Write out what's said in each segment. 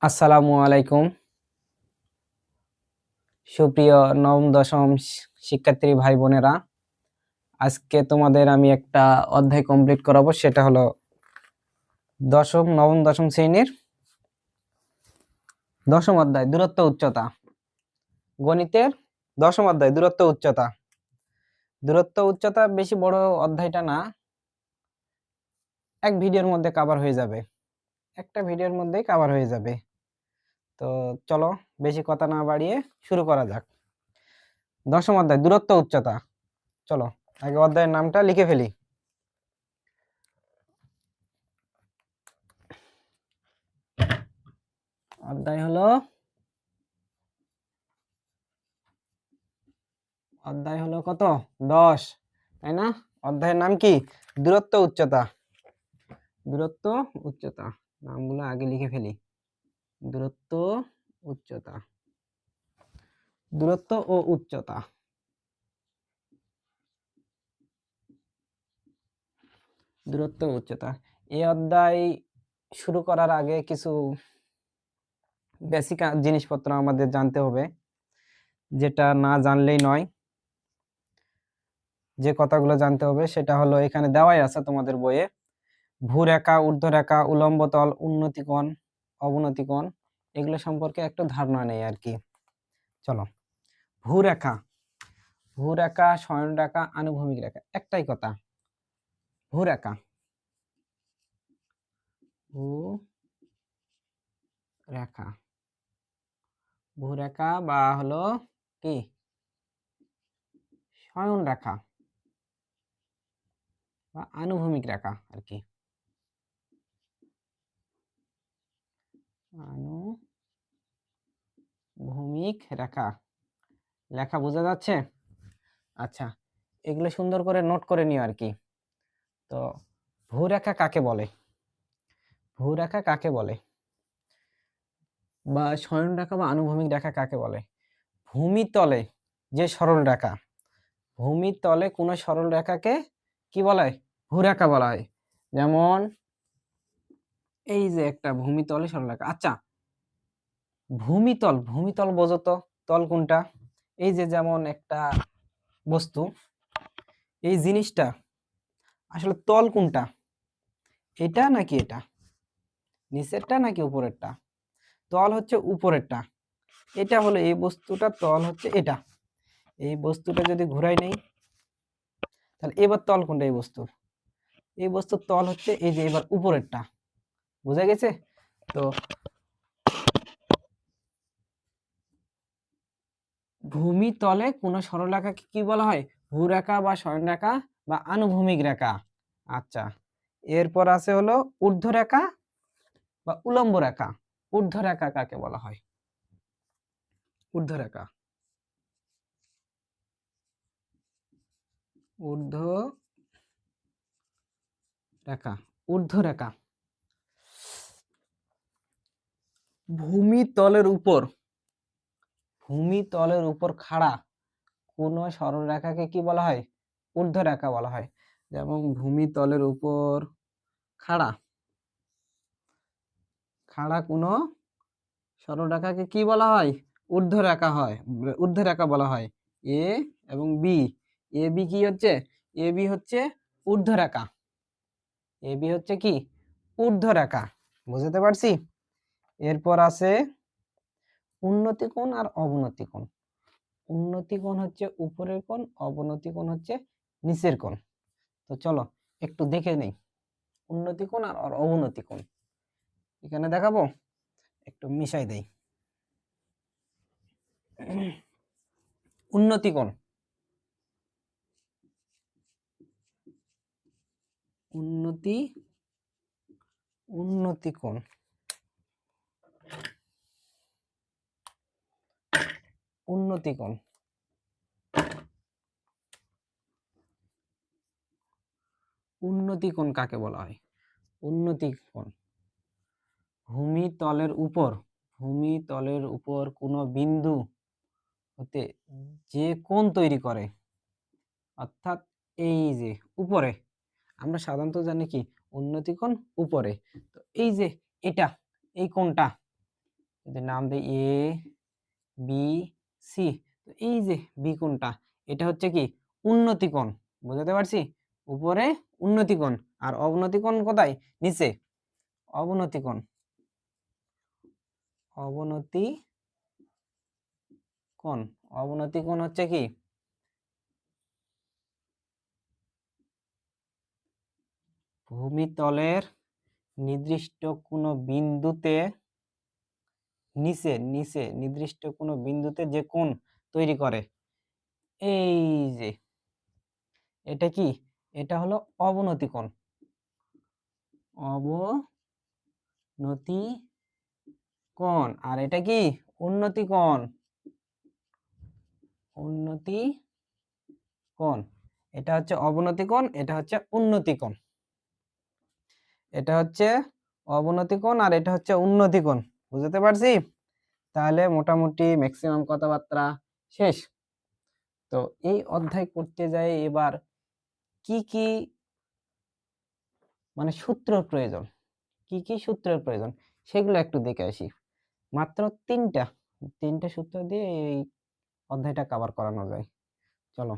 আসসালামু আলাইকুম। সুপ্রিয় নবম দশম শিক্ষার্থী ভাই বোনেরা, আজকে তোমাদের আমি একটা অধ্যায় কমপ্লিট করাবো। সেটা হলো নবম দশম শ্রেণীর দশম অধ্যায় দূরত্ব উচ্চতা। গণিতের দশম অধ্যায় দূরত্ব উচ্চতা। দূরত্ব উচ্চতা বেশি বড় অধ্যায়টা না, এক ভিডিওর মধ্যে কভার হয়ে যাবে, একটা ভিডিওর মধ্যেই কভার হয়ে যাবে। তো চলো বেশি কথা না বাড়িয়ে শুরু করা যাক। দশম অধ্যায় দূরত্ব উচ্চতা। চলো আগে অধ্যায়ের নামটা লিখে ফেলি। অধ্যায় হলো কত? 10, তাই না? অধ্যায়ের নাম কি? দূরত্ব উচ্চতা। দূরত্ব উচ্চতা, নামগুলো আগে লিখে ফেলি। দূরত্ব উচ্চতা, দূরত্ব ও উচ্চতা। দূরত্ব উচ্চতা, এই অধ্যায় শুরু করার আগে কিছু বেসিক জিনিসপত্র আমাদের জানতে হবে, যেটা না জানলেই নয়। যে কথাগুলো জানতে হবে সেটা হলো এখানে দেওয়াই আছে তোমাদের বইয়ে। ভূরেখা, ঊর্ধ্বরেখা, উলম্ব তল, উন্নতি কোণ, অবনতি কোণ, এগুলো সম্পর্কে একটু ধারণা নেই আর কি। চলো, ভূরেখা, ভূরেখা, শয়নরেখা, আনুভূমিক রেখা, একটাই কথা, ভূরেখা। ভূরেখা, ভূরেখা বা হলো কি শয়নরেখা বা আনুভূমিক রেখা আর কি। আনুভূমিক রেখা, লেখা বোঝা যাচ্ছে? আচ্ছা, এগুলো সুন্দর করে নোট করে নিও আর কি। তো ভূরেখা কাকে বলে, ভূরেখা কাকে বলে, বা শয়নরেখা বা আনুভূমিক রেখা কাকে বলে? ভূমিতলে যে সরল রেখা, ভূমিতলে কোন সরল রেখাকে কি বলা হয়? ভূরেখা বলা হয়। যেমন এই যে একটা ভূমিতলে সরল রেখা। আচ্ছা, ভূমিতল, ভূমিতল বোঝো তো, তল কোনটা? এই যে যেমন একটা বস্তু, এই জিনিসটা আসলে তল কোনটা? এটা নাকি এটা? নিচেরটা নাকি উপরেরটা? তল হচ্ছে উপরেরটা। এটা হলো এই বস্তুটা, তল হচ্ছে এটা। এই বস্তুটা যদি ঘুরাই নেই, তাহলে এবার তল কোনটা এই বস্তুর? এই বস্তুর তল হচ্ছে এই যে এবার উপরেরটা। বুঝা গেছে? তো ভূমিতলে কোন সরলরেখাকে কি বলা হয়? ভূরেখা বা শয়নরেখা বা আনুভূমিক রেখা। আচ্ছা, এরপর আছে হলো ঊর্ধ্বরেখা বা উলম্ব রেখা। ঊর্ধ্বরেখা কাকে বলা হয়? ঊর্ধ্বরেখা, ঊর্ধ্ব রেখা, ঊর্ধ্বরেখা, ভূমিতলের উপর, ভূমিতলের উপর খাড়া কোন সরল রেখাকে কি বলা হয়? ঊর্ধ্বরেখা বলা হয়। যেমন ভূমিতলের উপর খাড়া, খাড়া কোন সরলরেখাকে কি বলা হয়? ঊর্ধ্বরেখা হয়, ঊর্ধ্বরেখা বলা হয়। এ এবং বি, এ বি কি হচ্ছে? এ বি হচ্ছে ঊর্ধ্বরেখা। এ বি হচ্ছে কি? ঊর্ধ্বরেখা। বুঝতে পারছি? এরপর আছে উন্নতি কোণ আর অবনতি কোণ। উন্নতি কোণ হচ্ছে উপরের কোণ, অবনতি কোণ হচ্ছে নিচের কোণ। তো চলো একটু দেখে নেই উন্নতি কোণ আর অবনতি কোণ। এখানে দেখাবো, একটু মিশাই দেই। উন্নতি কোণ, উন্নতি, উন্নতি কোণ, উন্নতি কোণ, উন্নতি কোণ কাকে বলা হয়? উন্নতি কোণ ভূমিতলের উপর, ভূমিতলের উপর কোনো বিন্দু হতে যে কোণ তৈরি করে, অর্থাৎ এই যে উপরে, আমরা সাধারণত জানি কি উন্নতি কোণ উপরে। তো এই যে এটা, এই কোণটা, যদি নাম দেই এ বি সি, তো এই যে বি কোণটা এটা হচ্ছে কি উন্নতি কোণ, বুঝতে পারছি? উপরে উন্নতি কোণ আর অবনতি কোণ কোথায়? নিচে। অবনতি কোণ, অবনতি কোণ, অবনতি কোণ হচ্ছে কি ভূমিতলের নির্দিষ্ট কোনো বিন্দুতে নিচে নিচে নির্দিষ্ট কোনো বিন্দুতে যে কোণ তৈরি করে, এই যে এটা কি, এটা হলো অবনতি কোণ, অবনতি কোণ। আর এটা কি উন্নতি কোণ, উন্নতি কোণ। এটা হচ্ছে অবনতি কোণ, এটা হচ্ছে উন্নতি কোণ। এটা হচ্ছে অবনতি কোণ আর এটা হচ্ছে উন্নতি কোণ, বুঝতে পারছি? তাহলে মোটামুটি ম্যাক্সিমাম কথাবার্তা শেষ। তো এই অধ্যায় করতে যাই এবার কি কি মানে সূত্র প্রয়োজন, কি কি সূত্রের প্রয়োজন সেগুলো একটু দেখে আসি। মাত্র তিনটা সূত্র দিয়ে এই অধ্যায়টা কভার করানো যায়। চলো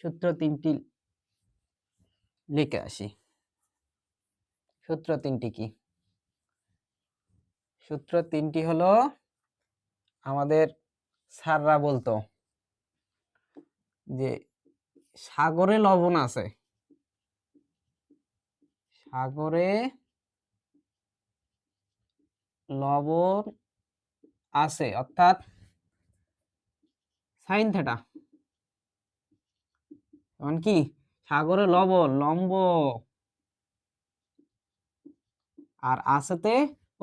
সূত্র তিনটি লিখে আসি। সূত্র তিনটি কি? সূত্র তিনটি হলো আমাদের স্যাররা বলতো যে সাগরে লবণ আছে, সাগরে লবণ আছে অর্থাৎ সাইন থেটা, মানে কি সাগরে লবণ লম্ব আর আছেতে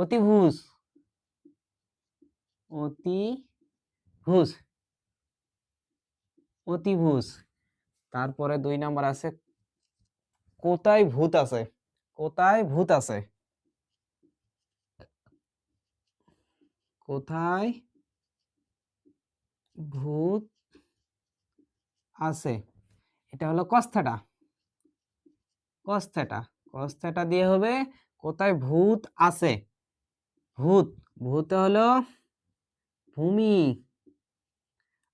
অতিভুজ, অতিভুজ, অতিভুজ। তারপরে 2 নাম্বার আছে কোথায় ভূত আছে, কোথায় ভূত আছে, কোথায় ভূত আছে, এটা হলো cos theta, cos theta, cos theta দিয়ে হবে কোথায় ভূত আছে, ভূত, ভূত হলো ভূমি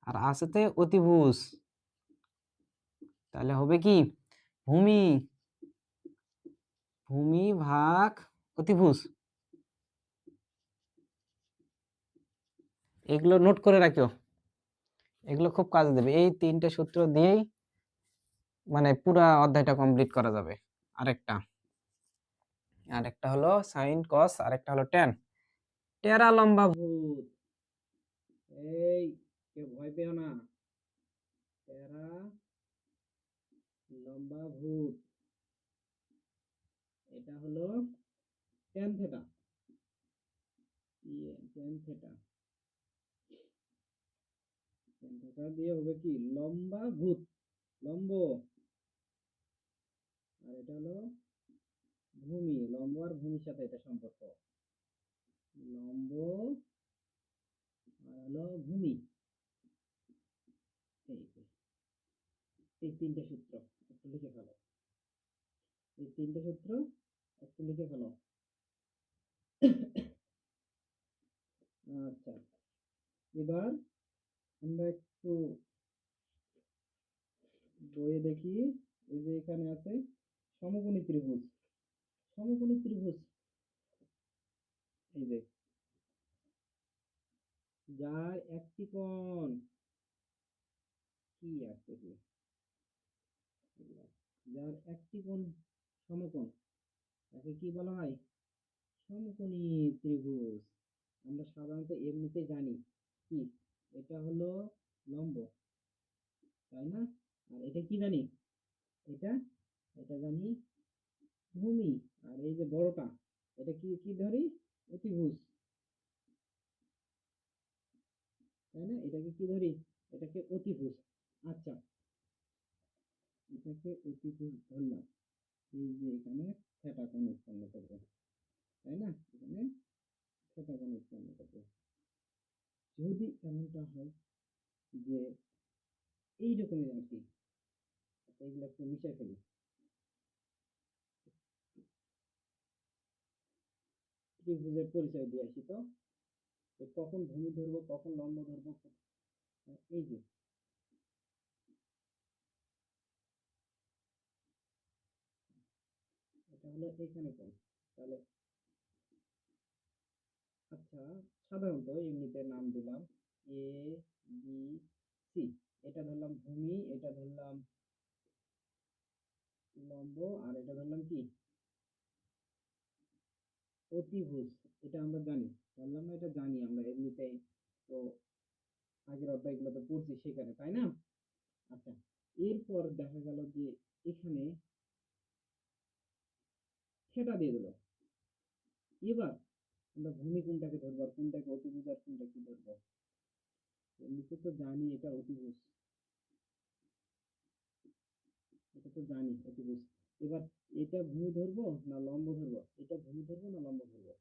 আর আছেতে অতিভুজ, তাহলে হবে কি ভূমি, ভূমি ভাগ অতিভুজ। এগুলো নোট করে রাখিও, এগুলো খুব কাজে দেবে। এই তিনটে সূত্র দিয়েই মানে পুরা অধ্যায়টা কমপ্লিট করা যাবে। আরেকটা আরেকটা হলো সাইন কস, আরেকটা হলো ট্যান। টেরা লম্বা ভূত, এই কেউ ভয় পেও না, টেরা লম্বা ভূত, এটা হলো tan theta, tan theta, tan theta দিয়ে হবে কি লম্বা ভূত, লম্ব, আর এটা হলো ভূমি, লম্ব আর ভূমির সাথে এটা সম্পর্ক, লম্ব আর হলো ভূমি। এই তিনটে সূত্র একটু লিখে ফেলো, এই তিনটে সূত্র একটু লিখে ফেলো। আচ্ছা, এবার আমরা একটু বইয়ে দেখি, এই যে এখানে আছে সমকোণী ত্রিভুজ, সমকোণী ত্রিভুজ, এই যে যার একটি কোণ কি আছে কি, যার একটি কোণ সমকোণ তাকে কি বলা হয়? সমকোণী ত্রিভুজ। আমরা সাধারণত এমনিতে জানি কি এটা হলো লম্ব, তাই না? আর এটা কি জানি, এটা এটা জানি ভূমি, আর এই যে বড়টা এটা কি কি ধরি, অতিভুজ, তাই না? এটাকে কি ধরি, এটাকে অতিভুজ। আচ্ছা, এটাকে অতিভুজ ধরলাম, এই যে এখানে থিটা কোণ উৎপন্ন করবে, তাই না? এখানে থিটা কোণ উৎপন্ন করবে। যদি এমনটা হয় যে এই রকমের আর কি, এইগুলো একটু মিশাই ফেলি, ত্রিভুজের পরিচয় দিয়ে আসি তো। কখন ভূমি ধরবো কখন লম্ব ধরবো, এই যে এটা হলো এখানে কোণ, তাহলে আচ্ছা সাধারণত এমনিতে নাম দিলাম এ বি সি, এটা ধরলাম ভূমি, এটা ধরলাম লম্ব, আর এটা ধরলাম কি অতিভুজ। এটা আমরা জানি, বললাম না এটা জানি আমরা এমনিতেই, তো আগের অধ্যায়গুলোতে পড়ছি সেখানে, তাই না? আচ্ছা, এরপর দেখা গেল যে এখানে থেটা দিয়ে দিল। এবার আমরা ভূমি কোনটাকে ধরবো আর কোনটাকে অতিভুজ আর কোনটা কি ধরবো? এমনিতে তো জানি এটা অতিভুজ, এটা তো জানি অতিভুজ। এবার এটা ভূমি ধরবো না লম্ব ধরবো, এটা ভূমি ধরবো না লম্ব ধরবো?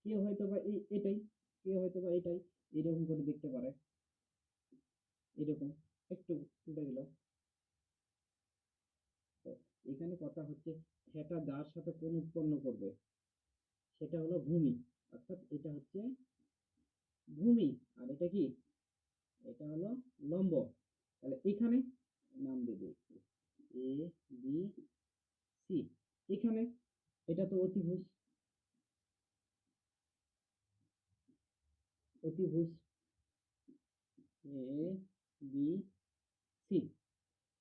কেউ হয়তো বা এটাই, কেউ হয়তো বা এটাই এরকম করে দেখতে পারে, এরকম একটু উল্টে দিল। তো এখানে কথা হচ্ছে সেটা যার সাথে কোণ উৎপন্ন করবে সেটা হলো ভূমি, অর্থাৎ এটা হচ্ছে ভূমি, আর এটা কি, এটা হলো লম্ব। তাহলে এখানে নাম দিয়ে দিই এ বি সি। এখানে এটা তো অতিভুজ, অতিভুজ এ বি সি,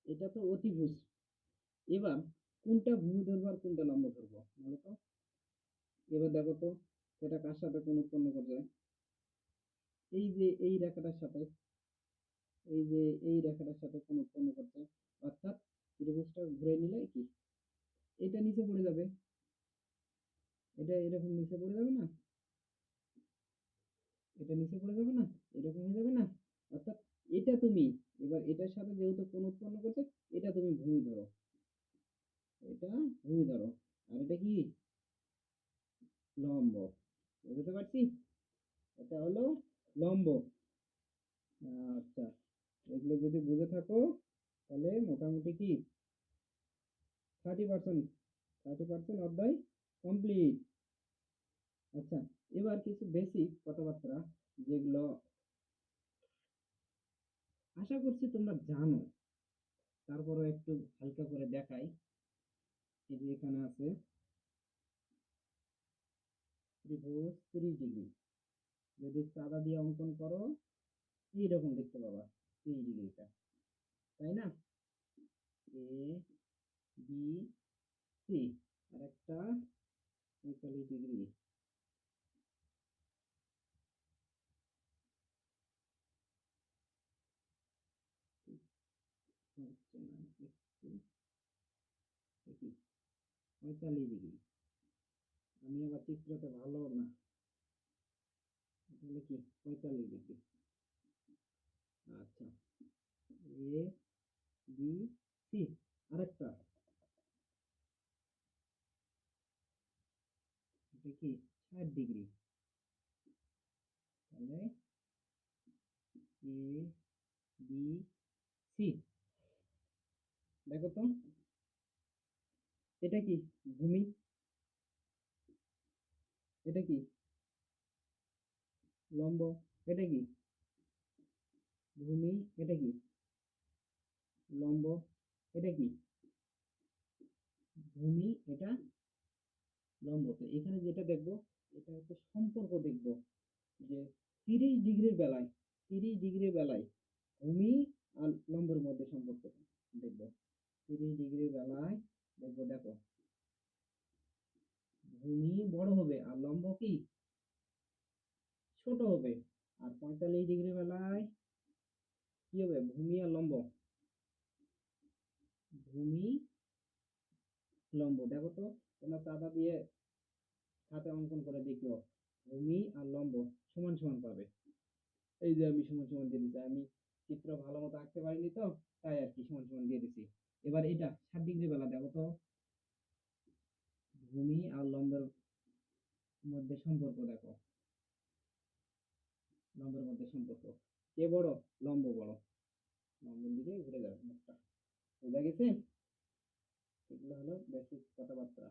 এটা তো অতিভুজ। এবার কোনটা ভূমি ধরবো আর কোনটা লম্ব ধরবো বলো তো? এবার দেখো তো এটা কার সাথে কোণ উৎপন্ন করছে, এই যে এই রেখাটার সাথে, এই যে এই রেখাটার সাথে কোণ উৎপন্ন করছে, অর্থাৎ ত্রিভুজটা ঘুরে নিলে কি এটা নিচে পড়ে যাবে, এটা এরকম নিচে পড়ে যাবে না, এটা নিচে পড়ে যাবে না, এরকম হয়ে যাবে না, অর্থাৎ এটা তুমি, এবার এটার সাথে যেহেতু কোণ উৎপন্ন করছে এটা তুমি ভূমি ধরো, এটা ভূমি ধরো, আর এটা কি লম্ব। বুঝতে পারছি, এটা হলো লম্ব। আচ্ছা, এগুলো যদি বুঝে থাকো তাহলে মোটামুটি কি 30%, 30% অধ্যায় কমপ্লিট। আচ্ছা, এবার কিছু বেসিক কথাবার্তা যেগুলো আশা করছি তোমরা জানো, তারপরও একটু হালকা করে দেখাই। এই যে এখানে আছে ত্রিভুজ 30 ডিগ্রি, যদি চাঁদা দিয়ে অঙ্কন করো এইরকম দেখতে পাবা 30 ডিগ্রিটা, তাই না? এ বি সি, আর একটা 45 ডিগ্রি। হচ্ছে না একটু, দেখি 45 ডিগ্রি, আমি আবার চিত্রতে ভালো না, তাহলে কি 45 ডিগ্রি। আচ্ছা, এ বি সি, আরেকটা এটা কি 60 ডিগ্রি, তাহলে এ বি সি। দেখো তো এটা কি ভূমি, এটা কি লম্ব, এটা কি ভূমি, এটা কি লম্ব, এটা কি ভূমি, এটা লম্ব। তো এখানে যেটা দেখবো এটা হচ্ছে সম্পর্ক দেখবো, যে 30 ডিগ্রির বেলায়, 30 ডিগ্রির বেলায় ভূমি আর লম্বের মধ্যে সম্পর্ক দেখবো। 30 ডিগ্রির বেলায় দেখবো, দেখো ভূমি বড় হবে আর লম্ব কি ছোট হবে, আর 45 ডিগ্রি বেলায় কি হবে, ভূমি আর লম্ব, ভূমি লম্ব। দেখো তো তোমরা চাঁদা দিয়ে খাতে অঙ্কন করে দেখিও, ভূমি আর লম্ব সমান সমান পাবে। এই যে আমি সমান সমান দিয়ে দিচ্ছি, আমি চিত্র ভালো মতো আঁকতে পারিনি তো, তাই আর কি সমান সমান দিয়ে দিচ্ছি। এবার এটা 60 ডিগ্রি বেলা দেখো তো, ভূমি আর লম্বের মধ্যে সম্পর্ক দেখো, লম্বের মধ্যে সম্পর্ক কে বড়, লম্ব বড়, লম্বের দিকে ঘুরে যাবে মুখটা। বোঝা গেছে? এগুলো হলো বেসিক কথাবার্তা।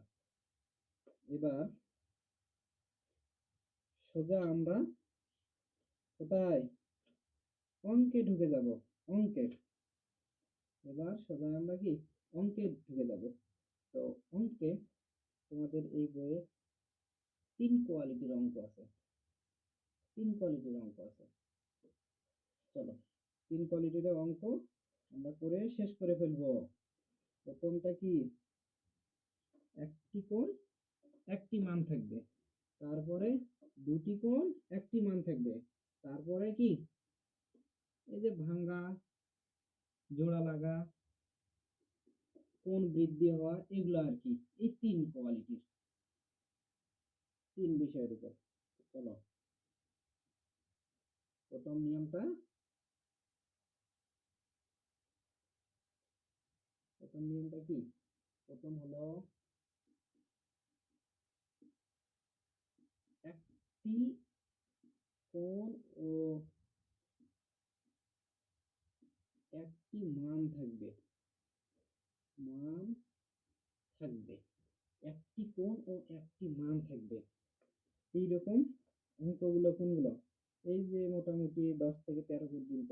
এবার সোজা আমরা কোথায় অঙ্কে ঢুকে যাব, অঙ্কে। এবার সোজা আমরা কি অঙ্কে ঢুকে যাব। তো অঙ্কে তোমাদের এই বইয়ে 3 কোয়ালিটির অঙ্ক আছে, 3 কোয়ালিটির অঙ্ক আছে। চলো 3 কোয়ালিটির অঙ্ক আমরা করে শেষ করে ফেলবো। প্রথমটা কি, একটি কোণ একটি মান থাকবে, তারপরে দুটি কোণ একটি মান থাকবে, তারপরে কি এই যে ভাঙ্গা, জোড়া লাগা, কোণ বৃদ্ধি হওয়া, এগুলো আর কি, এই 3 কোয়ালিটির 3 বিষয়ের উপর। চলো প্রথম নিয়মটা, প্রথম নিয়মটা কি, প্রথম হলো একটি কোণ ও একটি মান থাকবে, মান থাকবে, একটি কোণ ও একটি মান থাকবে। এইরকম অঙ্কগুলো কোনগুলো, এই যে মোটামুটি 10 থেকে 13 পর্যন্ত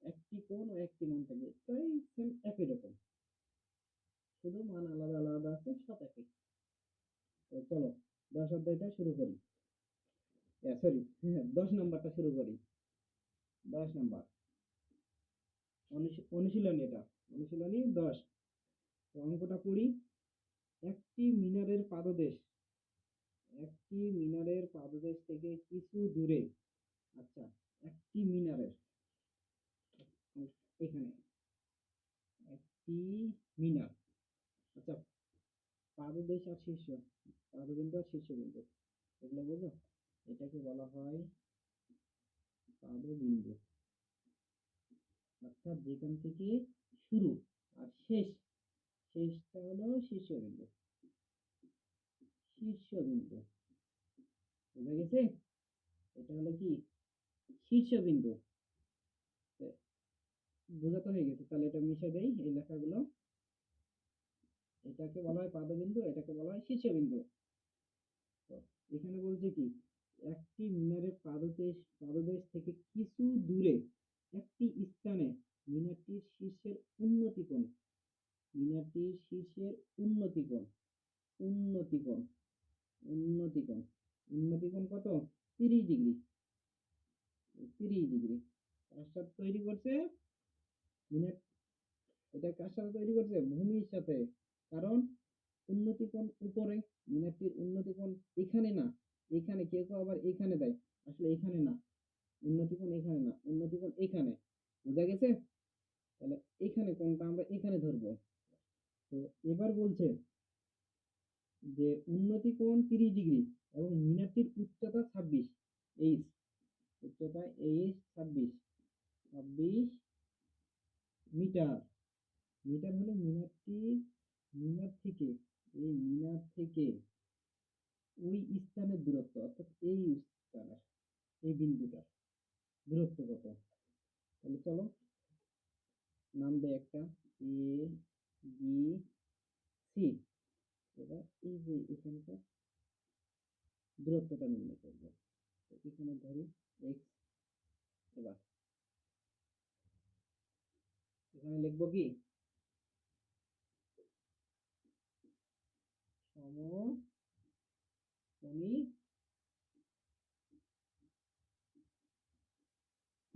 একটি কোণ ও একটি মান থাকবে, প্রায় সেম একই রকম, শুধু মান আলাদা আলাদা আছে, সব একই। তো চলো 10 অধ্যায়টা শুরু করি, সরি 10 নাম্বারটা শুরু করি। 10 নাম্বার অনুশীলনী, এটা অনুশীলনী 10। তো অঙ্কটা পড়ি। একটি মিনারের পাদদেশ, একটি মিনারের পাদদেশ থেকে কিছু দূরে, আচ্ছা একটি মিনারের, এখানে একটি মিনার, আচ্ছা পাদদেশ আর শীর্ষ, পাদবিন্দু আর শীর্ষবিন্দু, এগুলো বুঝো, এটাকে বলা হয় পাদবিন্দু, অর্থাৎ যেখান থেকে শুরু আর শেষ, শেষটা হলো শীর্ষবিন্দু, শীর্ষবিন্দু, বুঝা গেছে? এটা হলো কি শীর্ষবিন্দু, বোঝা তো হয়ে গেছে, তাহলে এটা মিশে দেই এই লেখাগুলো। এটাকে বলা হয় পাদবিন্দু, এটাকে বলা হয় শীর্ষবিন্দু। তো এখানে বলছে কি, একটি মিনারের পাদদেশ, পাদদেশ থেকে কিছু দূরে একটি স্থানে মিনারটির শীর্ষের উন্নতি কোণ, মিনারটির শীর্ষের উন্নতি কোণ, উন্নতি কোণ, উন্নতি কোণ, উন্নতি কোণ কত, 30 ডিগ্রি, 30 ডিগ্রি। কার সাথে তৈরি করছে মিনার, এটা কার সাথে তৈরি করছে, ভূমির সাথে। কারণ উন্নতি কোণ উপরে, মিনারটির উন্নতি কোণ এখানে না, এখানে, কেউ কেউ আবার এখানে দেয়, আসলে এখানে না, উন্নতি কোণ এখানে না, উন্নতি কোণ এখানে, বোঝা গেছে? তাহলে এখানে কোণটা আমরা এখানে ধরবো। তো এবার বলছে যে উন্নতি কোণ 30 ডিগ্রি এবং মিনারটির উচ্চতা 26, এইচ, উচ্চতা এইচ 26, 26 মিটার, মিটার হলো মিনারটির, মিনার থেকে, এই মিনার থেকে ওই স্থানের দূরত্ব, অর্থাৎ এই স্থানের, এই বিন্দুটার দূরত্ব কত। তাহলে চলো নাম দেয় একটা, এ বি সি। এবার এই যে এখানকার দূরত্বটা নির্ণয় করবো, এখানে ধরি এক্স। এবার এখানে লিখবো কি, সমকোণী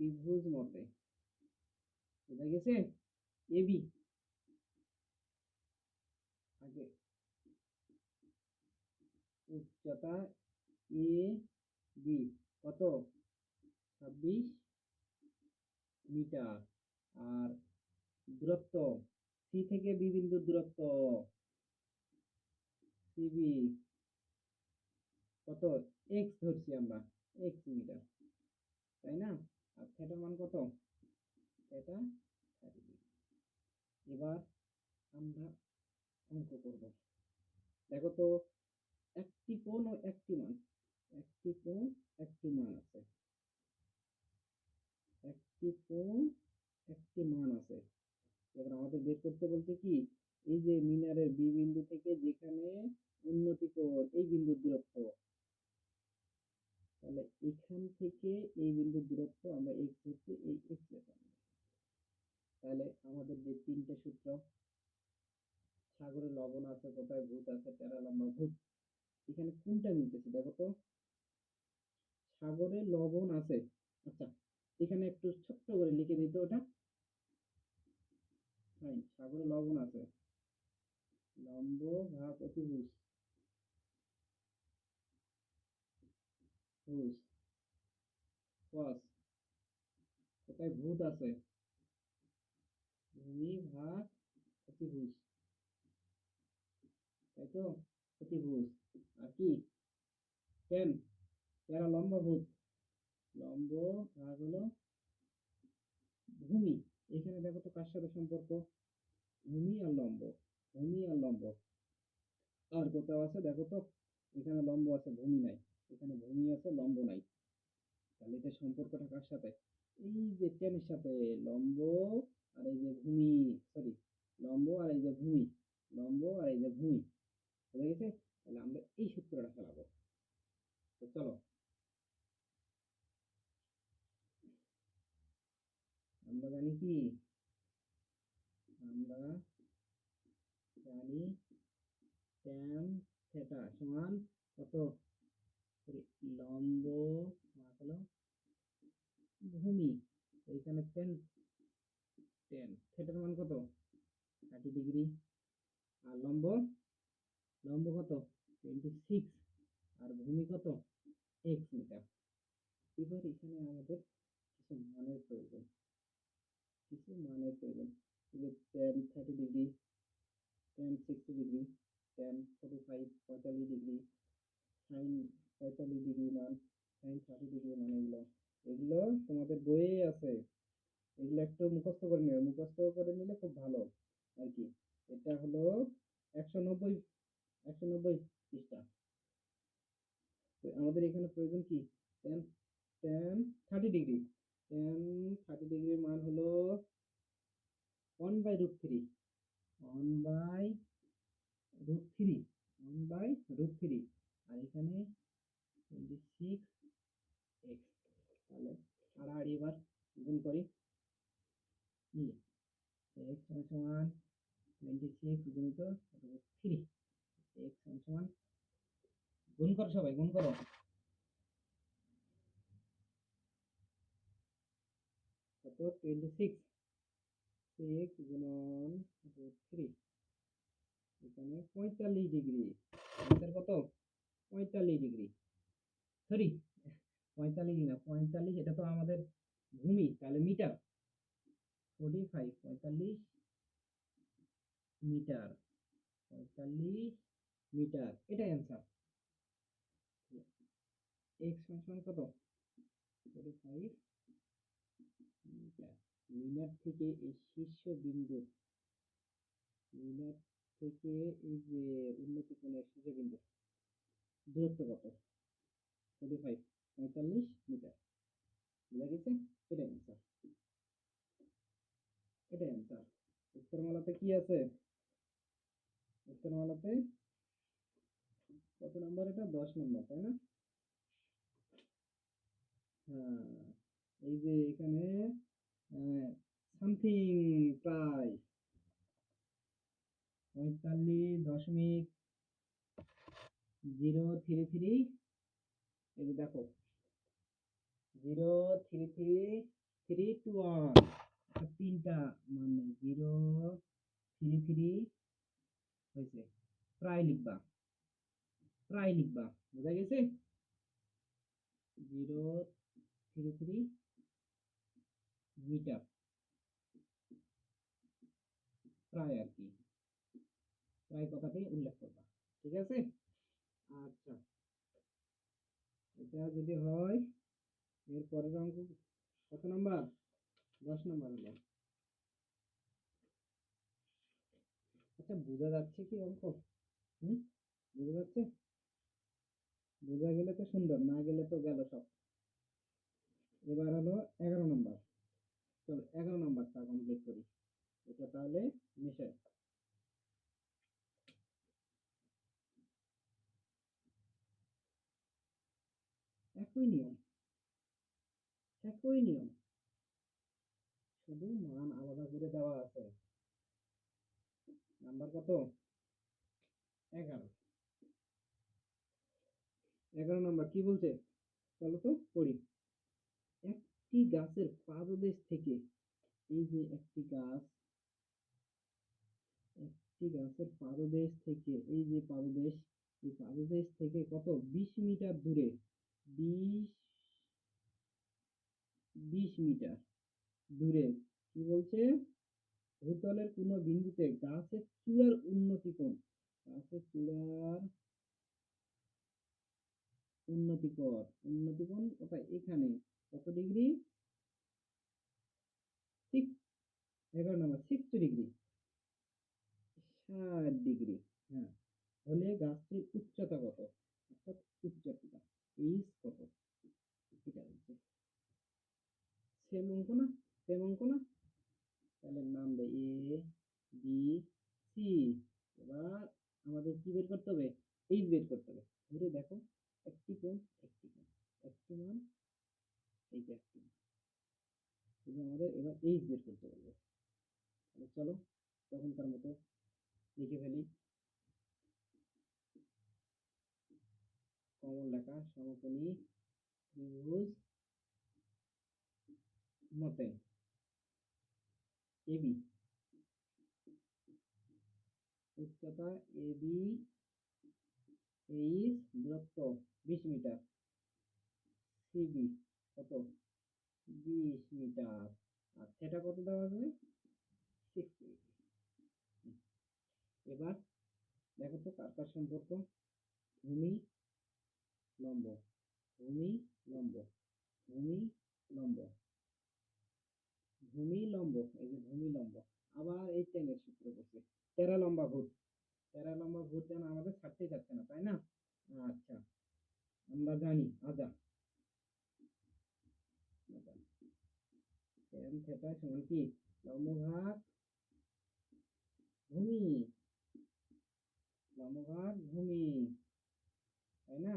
ত্রিভুজ মতে, বুঝা গেছে? এবি আগে, উচ্চতা এ বি কত, 26 মিটার, আর দূরত্ব সি থেকে বি বিন্দুর দূরত্ব সিবি কত, এক্স ধরছি আমরা, এক্স মিটার, তাই না? আর থিটার মান কত, থিটা 30 ডিগ্রি। এবার আমরা অঙ্ক করব। দেখো তো, একটি কোণ ও একটি মান, একটি কোণ একটি মান আছে, একটি কোণ একটি মান আছে। এবার আমাদের বের করতে বলতে কি, এই যে মিনারের বি বিন্দু থেকে যেখানে উন্নতি কোণ, এই বিন্দুর দূরত্ব, তাহলে এখান থেকে এই বিন্দুর দূরত্ব আমরা x ধরছি, এই x লেখা। তাহলে আমাদের যে তিনটে সূত্র, সাগরে লবণ আছে, কোথায় ভূত আছে, টেরা লম্বা ভূত, এখানে কোনটা মিলতেছে দেখো তো। সাগরে লবণ আছে, আচ্ছা এখানে একটু ছোট্ট করে লিখে দিতে ওটা। ফাইন, সাগরে লবণ আছে, লম্ব ভাগ অতিভুজ, ভুজ কস, কোথায় ভূত আছে, ভূমি ভাগ অতিভুজ, তাই তো, অতিভুজ। আর কি টেন, টেরা লম্বা ভূত, লম্ব ভাগ হলো ভূমি। এখানে দেখো তো কার সাথে সম্পর্ক, ভূমি আর লম্ব, ভূমি আর লম্ব। আর কোথাও আছে দেখো তো, এখানে লম্ব আছে ভূমি নাই, এখানে ভূমি আছে লম্ব নাই। তাহলে এটা সম্পর্কটা কার সাথে, এই যে টেনের সাথে, লম্ব আর এই যে ভূমি, সরি লম্ব আর এই যে ভূমি, লম্ব আর এই যে ভূমি, বুঝা গেছে। তাহলে আমরা এই সূত্রটা চালাবো। তো চলো আমরা জানি কি, আমরা জানি ট্যান থিটা সমান কত, লম্ব ভাগ হলো ভূমি। এইখানে টেন, টেন থিটার মান কত, 30 ডিগ্রি। আর লম্ব, লম্ব কত 26, আর ভূমি কত x মিটার। এবার এখানে আমাদের কিছু মানের প্রয়োজন, কিছু মানের প্রয়োজন। যে tan 30 degree, tan 60 degree, tan 45 sine 45 degree মান, সাইন 30 ডিগ্রি মান, এগুলো এগুলো তোমাদের বইয়ে আছে, এগুলো একটু মুখস্থ করে নেবে, মুখস্থ করে নিলে খুব ভালো আর কি। এটা হলো 190, 190 পৃষ্ঠা। তো আমাদের এখানে প্রয়োজন কি, টেন, টেন 30 ডিগ্রি, টেন 30 ডিগ্রির মান হলো 1/√3, 1/√3, 1/√3। আর এখানে 26x। তাহলে আড়াআড়ি এবার গুণ করি, x সমান 26 গুণিত √3, x সমান, গুণ করো সবাই, গুণ করো। কত 26, 6 গুণন √3, এখানে 45 ডিগ্রি। অ্যান্সার কত, 45 ডিগ্রি। সরি 45 না, 45 এটা তো আমাদের ভূমি, তাহলে মিটার, 45, 45 মিটার, 45 মিটার, এটাই অ্যান্সার। x সমান কত, 45 মিটার। মিনার থেকে এই শীর্ষ বিন্দু, মিনার থেকে এই যে উন্নতি কোণের শীর্ষ বিন্দু দূরত্ব কত, 45, 45 মিটার, বুঝা গেছে। এটাই অ্যান্সার, এটাই অ্যান্সার। উত্তরমালাতে কি আছে, উত্তরমালাতে কত নাম্বার, এটা 10 নম্বর তাই না। হ্যাঁ, এই যে এখানে সামথিং প্রায় 45.033, এই যে দেখো 0.3321, তিনটা মানে 0.33 হয়েছে, প্রায় লিখবা, প্রায় লিখবা, বোঝা গেছে। 0.33 মিটার, প্রায় আর কি, প্রায় কথাটি উল্লেখ করবা, ঠিক আছে। আচ্ছা, এটা যদি হয়, এর পরের অঙ্ক কত নাম্বার, 10 নাম্বার হলো। আচ্ছা বোঝা যাচ্ছে কি অঙ্ক, হুম, বোঝা যাচ্ছে, বোঝা গেলে তো সুন্দর, না গেলে তো গেল সব। এবার হলো 11 নম্বর, চলো 11 নম্বরটা কমপ্লিট করি, এটা তাহলে মিশে। একই নিয়ম, একই নিয়ম, শুধু মান আলাদা করে দেওয়া আছে। নাম্বার কত? 11। 11 নাম্বার কি বলছে চলো তো পড়ি। একটি গাছের পাদদেশ থেকে, এই যে একটি গাছের পাদদেশ থেকে, এই যে পাদদেশ, এই পাদদেশ থেকে কত 20 মিটার দূরে, 20 মিটার দূরে কি বলছে, ভূতলের কোন বিন্দুতে গাছের চূড়ার উন্নতি কোণ, গাছের চূড়ার উন্নতি কোণ কোথায়, এখানে কত ডিগ্রি, 11 নাম্বার 60 ডিগ্রি, 60 ডিগ্রি। হ্যাঁ, হলে গাছটির উচ্চতা কত, অর্থাৎ উচ্চতা এইচ কত, এটা হচ্ছে সেম অঙ্ক না, সেম অঙ্ক না। তাহলে নাম দেয় এ বি সি। এবার আমাদের কি বের করতে হবে, এইচ বের করতে হবে। ধরে দেখো একটি কোণ, একটি মান, এই যে একটি মান, শুধু আমাদের এবার এইচ বের করতে বলবে। তাহলে চলো তখনকার মতো লিখে ফেলি। কমন লেখা, সমকোণী ত্রিভুজ মতে এবি, উচ্চতা এবি, এইচ দূরত্ব 20 মিটার, সিবি কত 20 মিটার, আর থিটা কত দেওয়া আছে 60। এবার দেখো তো কার কার সম্পর্ক, ভূমি লম্ব, ভূমি লম্ব, ভূমি লম্ব, ভূমি লম্ব, এই যে ভূমি লম্ব। আবার এই টেনের সূত্র করছে, তেরা লম্বা ভূত, তেরা লম্বা ভূত যেন আমাদের ছাড়তেই যাচ্ছে না, তাই না? আচ্ছা, আমরা জানি আজা tan থিটা সমান কি, লম্ব ভাগ ভূমি, লম্ব ভাগ ভূমি, তাই না?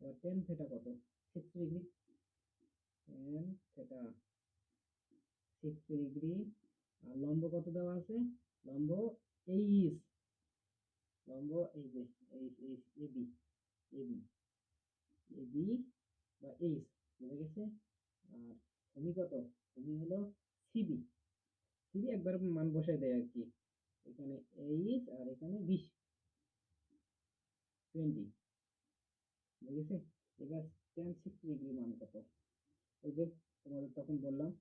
এবার tan থিটা কত 60 ডিগ্রি, tan থিটা 60 ডিগ্রি। আর লম্ব কত দেওয়া আছে, লম্ব এইচ, লম্ব এই যে এইচ, এবি, এবি, এবি বা এইচ, বুঝে গেছে। আর ভূমি কত, ভূমি হলো সিবি, সিবি একবার মান বসাই দেয় আর কি, এখানে এইচ আর এখানে 20, 20, বুঝে গেছে। এবার tan 60 ডিগ্রি মান কত, ওই যে তোমাদের তখন বললাম,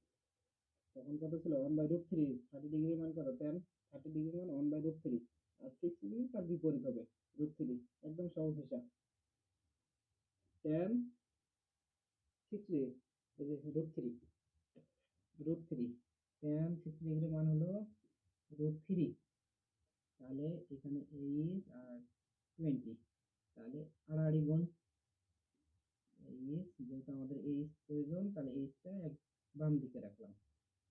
তখন কত ছিল 1/√3, 30 ডিগ্রি মান কত tan 30 ডিগ্রি মান 1/√3, আর 60 ডিগ্রি তার বিপরীত হবে √3, একদম সহজ হিসাব। tan 60, এই যে √3, tan 60 ডিগ্রি মান হলো √3, তাহলে এখানে 8 আর 20, তাহলে আড়াআড়ি গুণ, এইচ যেহেতু আমাদের এইচ প্রয়োজন, তাহলে এইচটা এক বাম দিকে রাখলাম,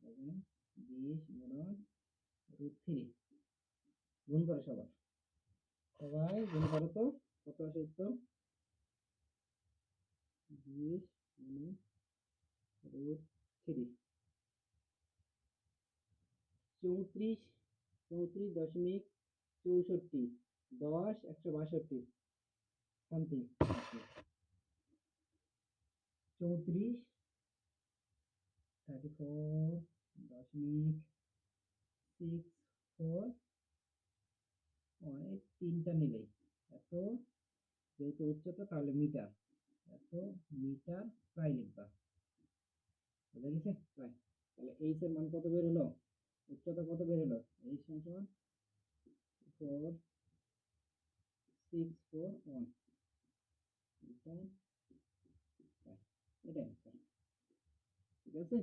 এখানে 20 গুণন √3, গুণ করো সবাই, সবাই গুণ করো তো কত আসে উত্তর, 20 গুণন √3, 34.64, 10 162 সামথিং, 34, 34.64, অনেক তিনটা নিলেই এত, যেহেতু উচ্চতা তাহলে মিটার, এত মিটার প্রায় লিখবা, বুঝা গেছে প্রায়। তাহলে এইচ এর মান কত বের হলো, উচ্চতা কত বের হলো, এইচ সমান 4641 মিটার প্রায়, এটা অ্যান্সার। ঠিক আছে।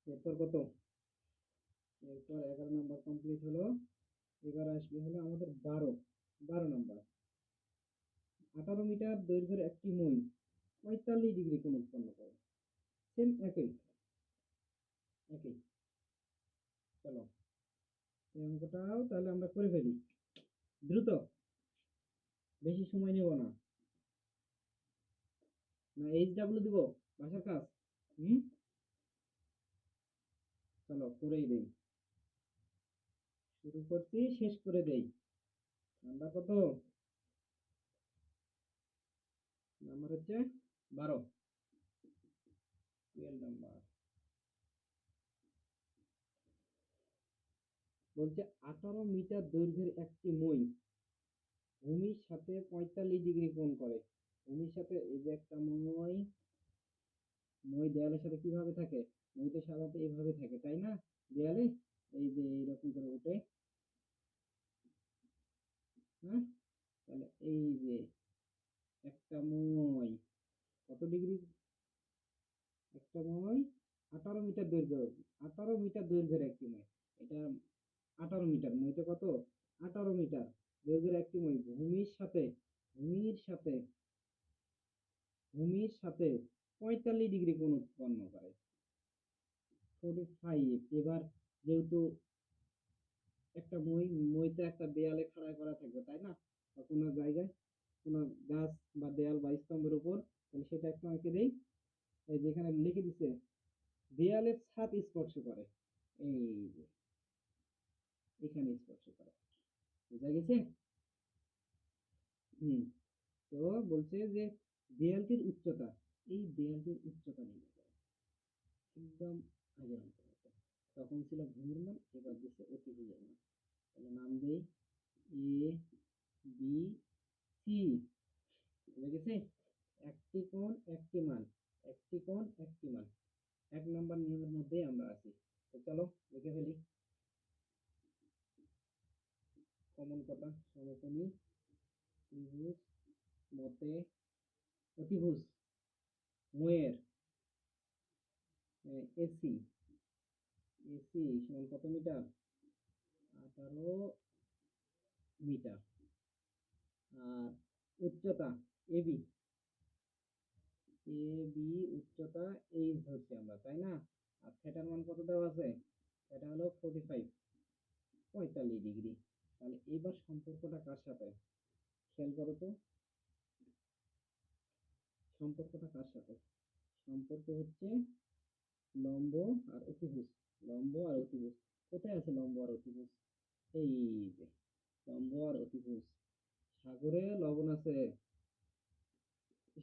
এরপর কত, এরপর 11 নাম্বার কমপ্লিট হলো। এবার আসবে হলো আমাদের 12 নাম্বার, 18 মিটার দৈর্ঘ্যের একটি মই 45 ডিগ্রি কোণ উৎপন্ন করে, সেম একই একই। চলো এই অঙ্কটাও তাহলে আমরা করে ফেলি দ্রুত, বেশি সময় নেব না। না HW দিব বাসার কাজ? হুম, চলো করেই দেই। শুরু করছি, শেষ করে দেই। নাম্বার কত? নাম্বার হচ্ছে 12, 12 নাম্বার। বলছে 18 মিটার দৈর্ঘ্যের একটি মই ভূমির সাথে 45 ডিগ্রি কোণ করে। ভূমির সাথে এই যে একটা মই, মই দেয়ালের সাথে কিভাবে থাকে? মই তো সাধারণত এইভাবে থাকে, তাই না? দেয়ালে এই যে এইরকম করে ওঠে। হ্যাঁ, তাহলে এই যে একটা মই কত ডিগ্রি? একটা মই 18 মিটার দৈর্ঘ্য, 18 মিটার দৈর্ঘ্যের একটি মই। এটা 18 মিটার, মইটা কত? 18 মিটার দৈর্ঘ্যের একটি মই ভূমির সাথে ভূমির সাথে 45 ডিগ্রি কোণ উৎপন্ন করে। 45। এবার যেহেতু একটা মইতে একটা দেয়ালে খাড়া করা থাকবে, তাই না? বা কোনো জায়গায় কোনো গাছ বা দেয়াল বা স্তম্ভের উপর, তাহলে সেটা একটু এঁকে দেই। এই যেখানে লিখে দিছে দেয়ালের ছাদ স্পর্শ করে, এই যে এখানে স্পর্শ করে। বুঝা গেছে? হুম। তো বলছে যে দেয়ালটির উচ্চতা, এই দেয়ালটির উচ্চতা নির্ণয় করে। একদম আগের অঙ্কের মতো। তখন ছিল ভূমির মান, এবার দিচ্ছে অতিভুজের মান। তাহলে নাম দেই এ বি সি। বুঝা গেছে? একটি কোণ একটি মান, একটি কোণ একটি মান। 1 নম্বর নিয়মের মধ্যেই আমরা আছি। তো চলো লিখে ফেলি। কমন কথা, সমকোণী ত্রিভুজ মতে অতিভুজ ময়ের এসি, এসি সমান কত মিটার? 18 মিটার। আর উচ্চতা এবি, এবি উচ্চতা এইচ ধরছি আমরা, তাই না? আর থিটার মান কত দেওয়া আছে? এটা হলো 45, 45 ডিগ্রি। তাহলে এবার সম্পর্কটা কার সাথে? খেয়াল করো তো, সম্পর্কটা কার সাথে? সম্পর্ক হচ্ছে লম্ব আর অতিভুজ। লম্ব আর অতিভুজ কোথায় আছে? লম্ব আর অতিভুজ এই যে লম্ব আর অতিভুজ। সাগরে লবণ আছে,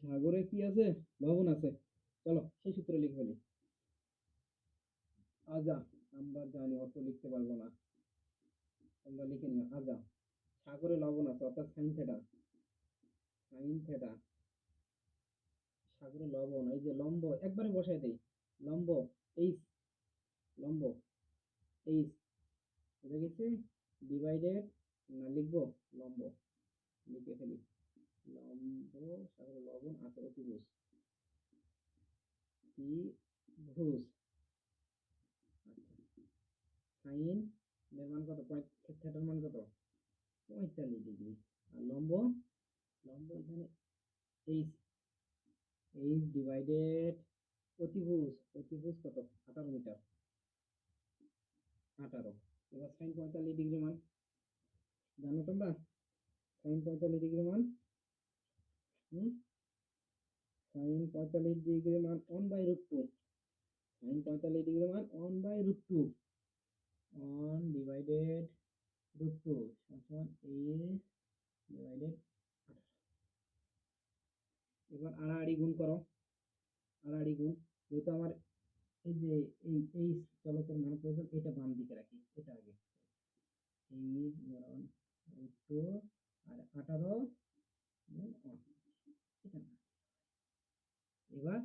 সাগরে কি আছে? লবণ আছে। চলো সেই সূত্র লিখে ফেলি। আজা, আমরা জানি অত লিখতে পারবো না, আমরা লিখে নিও আজা। সাগরে লবণ আছে অর্থাৎ সাইন থেটা, সাইন থেটা। সাগরে লবণ, এই যে লম্ব একবারে বসাই দেই, লম্ব এইচ, লম্ব এইচ, বুঝে গেছে? ডিভাইডেড, না লিখবো লম্ব, লিখে ফেলি লম্ব, সাগরে লবণ আছে অতিভুজ, ত্রিভুজ। আচ্ছা, সাইন এর মান কত? থেটার মান কত? 45 ডিগ্রি। আর লম্ব, লম্ব এখানে এইচ, এইচ ডিভাইডেড অতিভুজ, অতিভুজ কত? 18 মিটার, 18। এবার সাইন 45 ডিগ্রি মান জানো তোমরা? সাইন 45 ডিগ্রি মান, হুম, সাইন 45 ডিগ্রি মান 1/√2। সাইন 45 ডিগ্রি মান 1/√2, 1 ডিভাইডেড √2 সমান এইচ ডিভাইডেড। এবার আড়াআড়ি গুণ করো, আড়াআড়ি গুণ। যেহেতু আমার এই যে এই চলকের মান প্রয়োজন, এটা বাম দিকে রাখি, এটা আগে। এইচ বরং √2 আর 18 গুণ 1, এটা না। এবার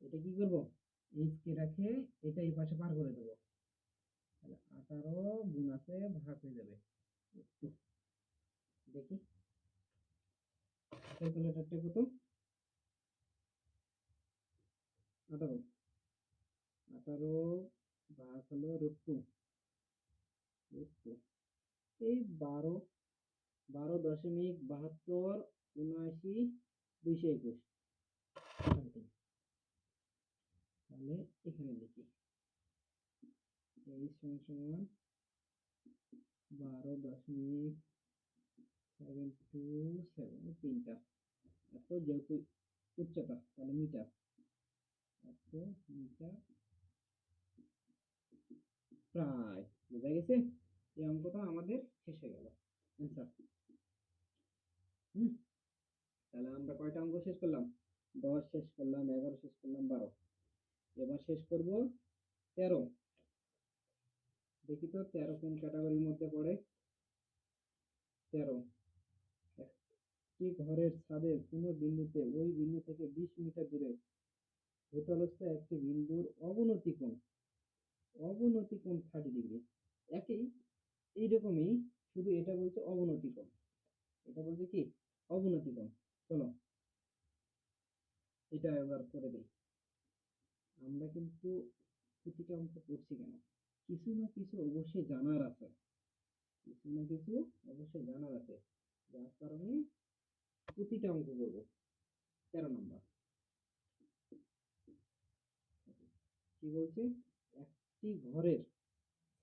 এটা কি করব? এইচ কে রাখে এটা এই পাশে পার করে দেবো, তাহলে 18 গুণ আছে ভাগ হয়ে যাবে। একটু দেখি ক্যালকুলেটরটা কত? 18, 18 ভাগ হলো √2, √2 এই 12, 12.72, 79, 221। তাহলে এখানে লিখি এইচ সমান সমান 12.727, তিনটা। এত যেহেতু উচ্চতা, তাহলে মিটার, এত মিটার প্রায়। বোঝা গেছে? এই অঙ্কটা আমাদের শেষ হয়ে গেল। আনসার। হুম, তাহলে আমরা কয়টা অঙ্ক শেষ করলাম? 10 শেষ করলাম, 11 শেষ করলাম, 12। এবার শেষ করব 13। দেখি তো 13 কোন ক্যাটাগরির মধ্যে পড়ে। 13, একটি ঘরের ছাদের কোনো বিন্দুতে ওই বিন্দু থেকে 20 মিটার দূরে ভূতলস্থ একটি বিন্দুর অবনতি কোণ 30 ডিগ্রি। একই এইরকমই, শুধু এটা বলছে অবনতি কোণ, এটা বলছে কি অবনতি কোণ। চলো এটা এবার করে দেই। আমরা কিন্তু প্রতিটা অঙ্ক করছি কেন, কিছু না কিছু অবশ্যই জানার আছে, কিছু না কিছু অবশ্যই জানার আছে, যার কারণে প্রতিটা অঙ্ক করবো। 13 নম্বর কি বলছে, একটি ঘরের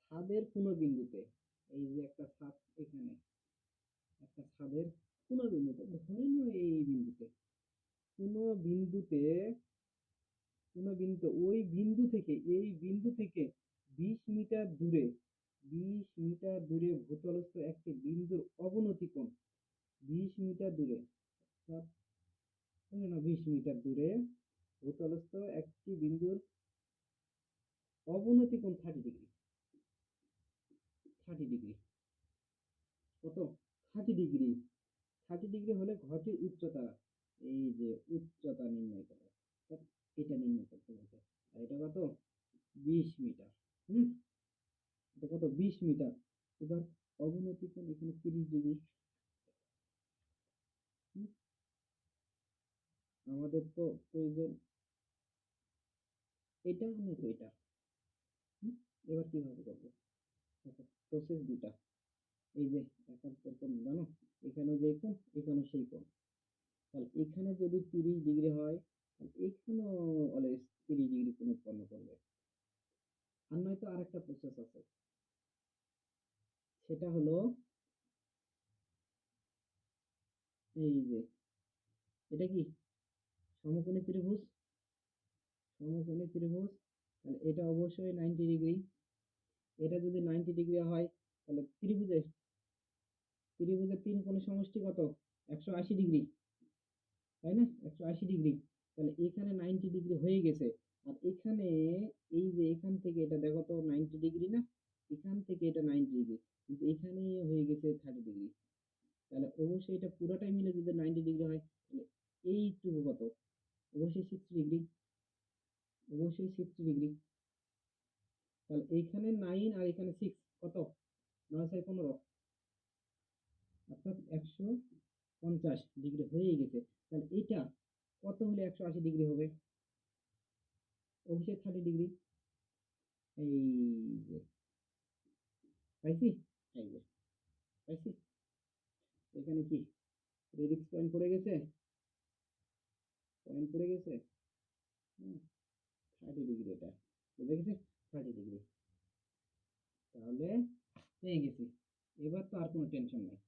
ছাদের কোনো বিন্দুতে, এই যে একটা ছাদ, এখানে একটা ছাদের কোনো বিন্দুতে, ধরে নিও এই বিন্দুতে, কোনো বিন্দুতে, কোনো বিন্দু ওই বিন্দু থেকে, এই বিন্দু থেকে 20 মিটার দূরে, 20 মিটার দূরে ভূতলস্থ একটি বিন্দুর অবনতি কোণ 20 মিটার দূরে, অর্থাৎ ধরে নাও 20 মিটার দূরে ভূতলস্থ একটি বিন্দুর অবনতি কোণ 30 ডিগ্রি। 30 ডিগ্রি কত? 30 ডিগ্রি। 30 ডিগ্রি হলে ঘরটির উচ্চতা, এই যে উচ্চতা নির্ণয় করো, অর্থাৎ এটা নির্ণয় করতে বলছে। আর এটা কত? 20 মিটার। হুম, এটা কত? 20 মিটার। এবার অবনতি কোণ এখানে 30 ডিগ্রি। হুম, আমাদের তো প্রয়োজন এটা নয়তো এটা। হুম, এবার কিভাবে করবো? দেখো, প্রসেস দুটা। এই যে একান্তর কোণ জানো, এখানেও যে কোণ, এখানেও সেই কোণ। তাহলে এখানে যদি 30 ডিগ্রি হয়, তাহলে এখানেও অলওয়েজ 30 ডিগ্রি কোণ উৎপন্ন করবে। আর নয়তো আরেকটা প্রসেস আছে, সেটা হলো এই যে এটা কি সমকোণী ত্রিভুজ, সমকোণী ত্রিভুজ, তাহলে এটা অবশ্যই 90 ডিগ্রি। এটা যদি 90 ডিগ্রি হয়, তাহলে ত্রিভুজের, ত্রিভুজের তিন কোণের সমষ্টি কত? 180 ডিগ্রি, তাই না? 180 ডিগ্রি। তাহলে এখানে 90 ডিগ্রি হয়ে গেছে। আর এখানে, এই যে এখান থেকে এটা দেখো তো 90 ডিগ্রি না, এখান থেকে এটা 90 ডিগ্রি, কিন্তু এখানে হয়ে গেছে 30 ডিগ্রি। তাহলে অবশ্যই এটা পুরোটাই মিলে যদি 90 ডিগ্রি হয়, তাহলে এইটুকু কত? অবশ্যই 60 ডিগ্রি, অবশ্যই 60 ডিগ্রি। তাহলে এইখানে 9 আর এখানে 6, কত? 9 6 15, অর্থাৎ 150 ডিগ্রি হয়ে গেছে। তাহলে এটা কত হলে 180 ডিগ্রি হবে? অবশ্যই 30 ডিগ্রি। এই যে পাইছি, এই যে পাইছি। এখানে কি রেডিক্স পয়েন্ট পড়ে গেছে, পয়েন্ট পড়ে গেছে। হুম, 30 ডিগ্রি, এটা বুঝে গেছে, 30 ডিগ্রি। তাহলে পেয়ে গেছি। এবার তো আর কোনো টেনশন নাই।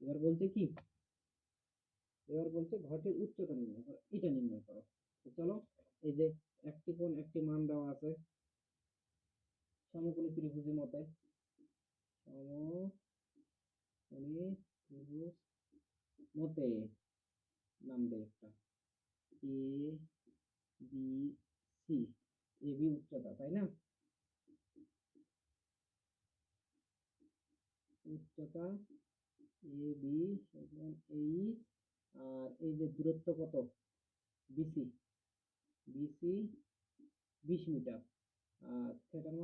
এবার বলছে কি, এবার বলছে ঘরটির উচ্চতা নির্ণয় করো, এটা নির্ণয় করো। তো চলো, এই যে একটি কোণ একটি মান দেওয়া আছে সমকোণী ত্রিভুজের মতে, সমকোণী ত্রিভুজ মতে নাম দেয় একটা A B C. A B উচ্চতা, তাই না? উচ্চতা এ বি সমান এইচ, আর এই যে দূরত্ব কত? BC, BC 20 metre. আর থিটার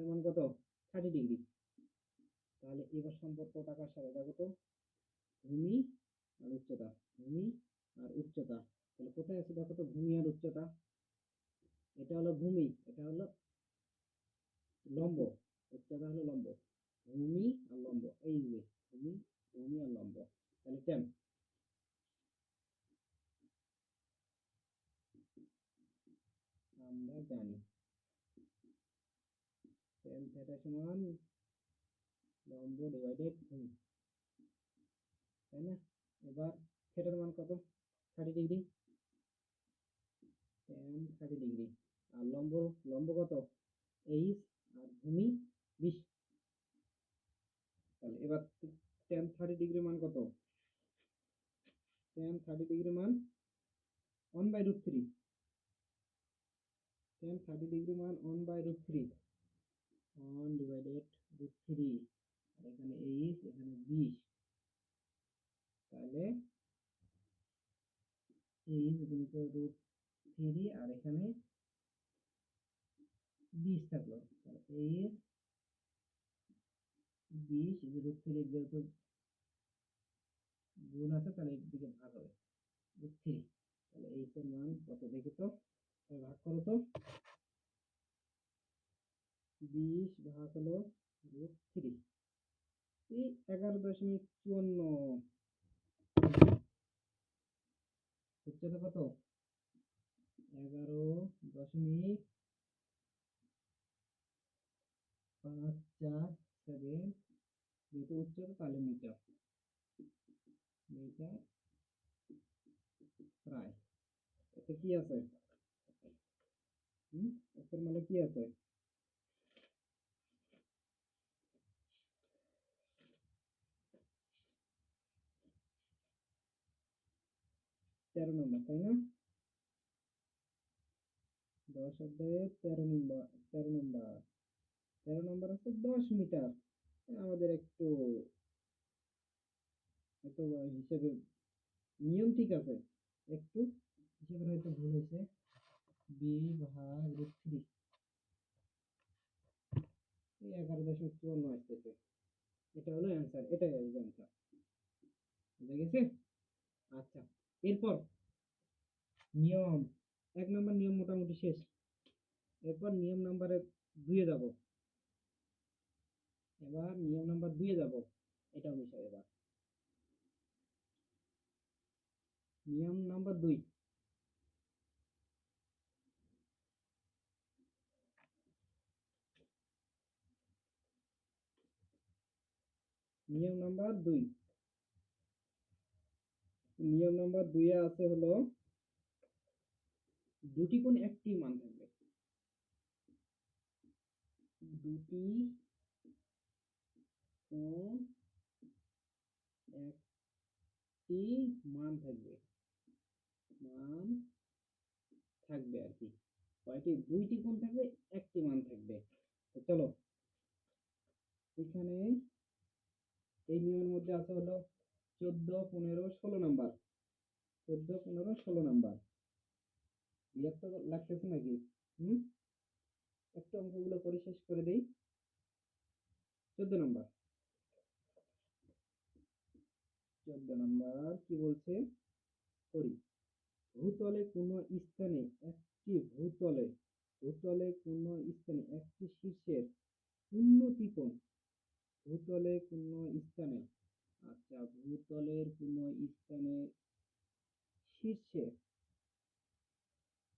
মান কত? 30 ডিগ্রি। তাহলে এবার সম্পর্ক টাকার সাথে দেখো তো, ভূমি আর উচ্চতা, ভূমি আর উচ্চতা। তাহলে কোথায় আছে দেখো তো, ভূমি আর উচ্চতা। এটা হলো ভূমি, এটা হলো লম্ব, উচ্চতা হলো লম্ব। ভূমি আর লম্ব, এই যে ভূমি, ভূমি আর লম্ব। তাহলে টেন, আমরা জানি টেন থিটা সমান লম্ব ডিভাইডেড ভূমি, তাই না? এবার থিটার মান কত? 30 ডিগ্রি, tan 30 ডিগ্রি। আর লম্ব, লম্ব কত? এইচ, আর ভূমি 20। তাহলে এবার tan 30 ডিগ্রি মান কত? tan 30 ডিগ্রি মান 1/√3। tan 30 ডিগ্রি মান 1/√3, 1 ডিভাইডেড √3। আর এখানে এইচ, এখানে 20। তাহলে এইচ গুণিত √3, আর এখানে 20 থাকলো। তাহলে এইচ 20 √3, যেহেতু গুণ আছে তাহলে একদিকে ভাগ হবে, √3। তাহলে এইচ এর মান কত দেখি তো, ভাগ করো তো। 20 ভাগ হলো √3, এই 11.54। উচ্চতা কত? 11.547। যেহেতু উচ্চতা তাহলে মিটার, মিটার প্রায়। এতে কি আছে? এর মানে কি আছে? 13 নম্বর, তাই না? 10 অধ্যায়ে 13 নম্বর, 13 নম্বর, 13 নম্বর আছে 10 মিটার। আমাদের একটু হয়তো হিসেবে নিয়ম ঠিক আছে, একটু হিসেবে হয়তো ভুল হয়েছে। 20 ভাগ √3, এই 11.54 আসতেছে। এটা হলো অ্যান্সার, এটাই আসবে অ্যান্সার। বুঝা গেছে? আচ্ছা, এরপর নিয়ম 1 নম্বর নিয়ম মোটামুটি শেষ। এরপর নিয়ম নাম্বারে 2 এ যাব। এবার নিয়ম নাম্বার 2 এ যাব, এটাও বিষয়। এবার নিয়ম নাম্বার 2। নিয়ম নাম্বার 2, নিয়ম নাম্বার 2 এ আছে হলো দুটি কোণ একটি মান থাকবে, দুটি কোণ একটি মান থাকবে, মান থাকবে আর কি। কয়টি? দুইটি কোণ থাকবে, একটি মান থাকবে। তো চলো, এখানে এই নিয়মের মধ্যে আছে হলো 14, 15, 16 নাম্বার। 14, 15, 16 নাম্বার। বিরক্ত লাগতেছে নাকি? একটু অঙ্কগুলো করে শেষ করে দেই। 14 নাম্বার, 14 নাম্বার কি বলছে পড়ি। ভূতলে কোন স্থানে একটি ভূতলে, ভূতলে কোন স্থানে একটি শীর্ষের উন্নতি কোণ, ভূতলে কোন স্থানে, আচ্ছা, ভূতলের কোন স্থানে শীর্ষে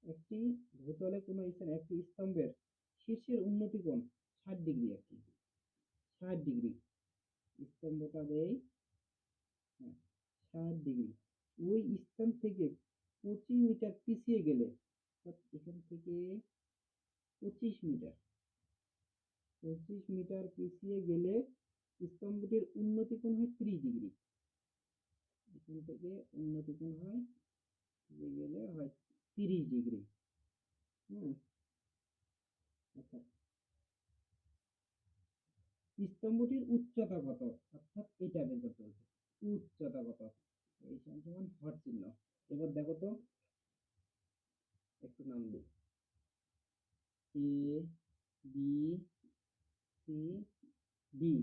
একটি, ভূতলে কোন স্থানে একটি স্তম্ভের শীর্ষের উন্নতি কোণ 60 ডিগ্রি আর কি, 60 ডিগ্রি। স্তম্ভটা দেই, 60 ডিগ্রি। ওই স্থান থেকে 25 মিটার পিছিয়ে গেলে, এখান থেকে 25 মিটার, 25 মিটার পিছিয়ে গেলে স্তম্ভটির উন্নতি কোণ হয় 30 ডিগ্রি। এখান থেকে উন্নতি কোণ হয়, গেলে হয় 30 ডিগ্রি। আচ্ছা, স্তম্ভটির উচ্চতা কত? অর্থাৎ এটা বের করতে হচ্ছে, উচ্চতা কত? এই সমান হর চিহ্ন। এবার দেখো তো, একটু নাম দিই, এ বি সি ডি।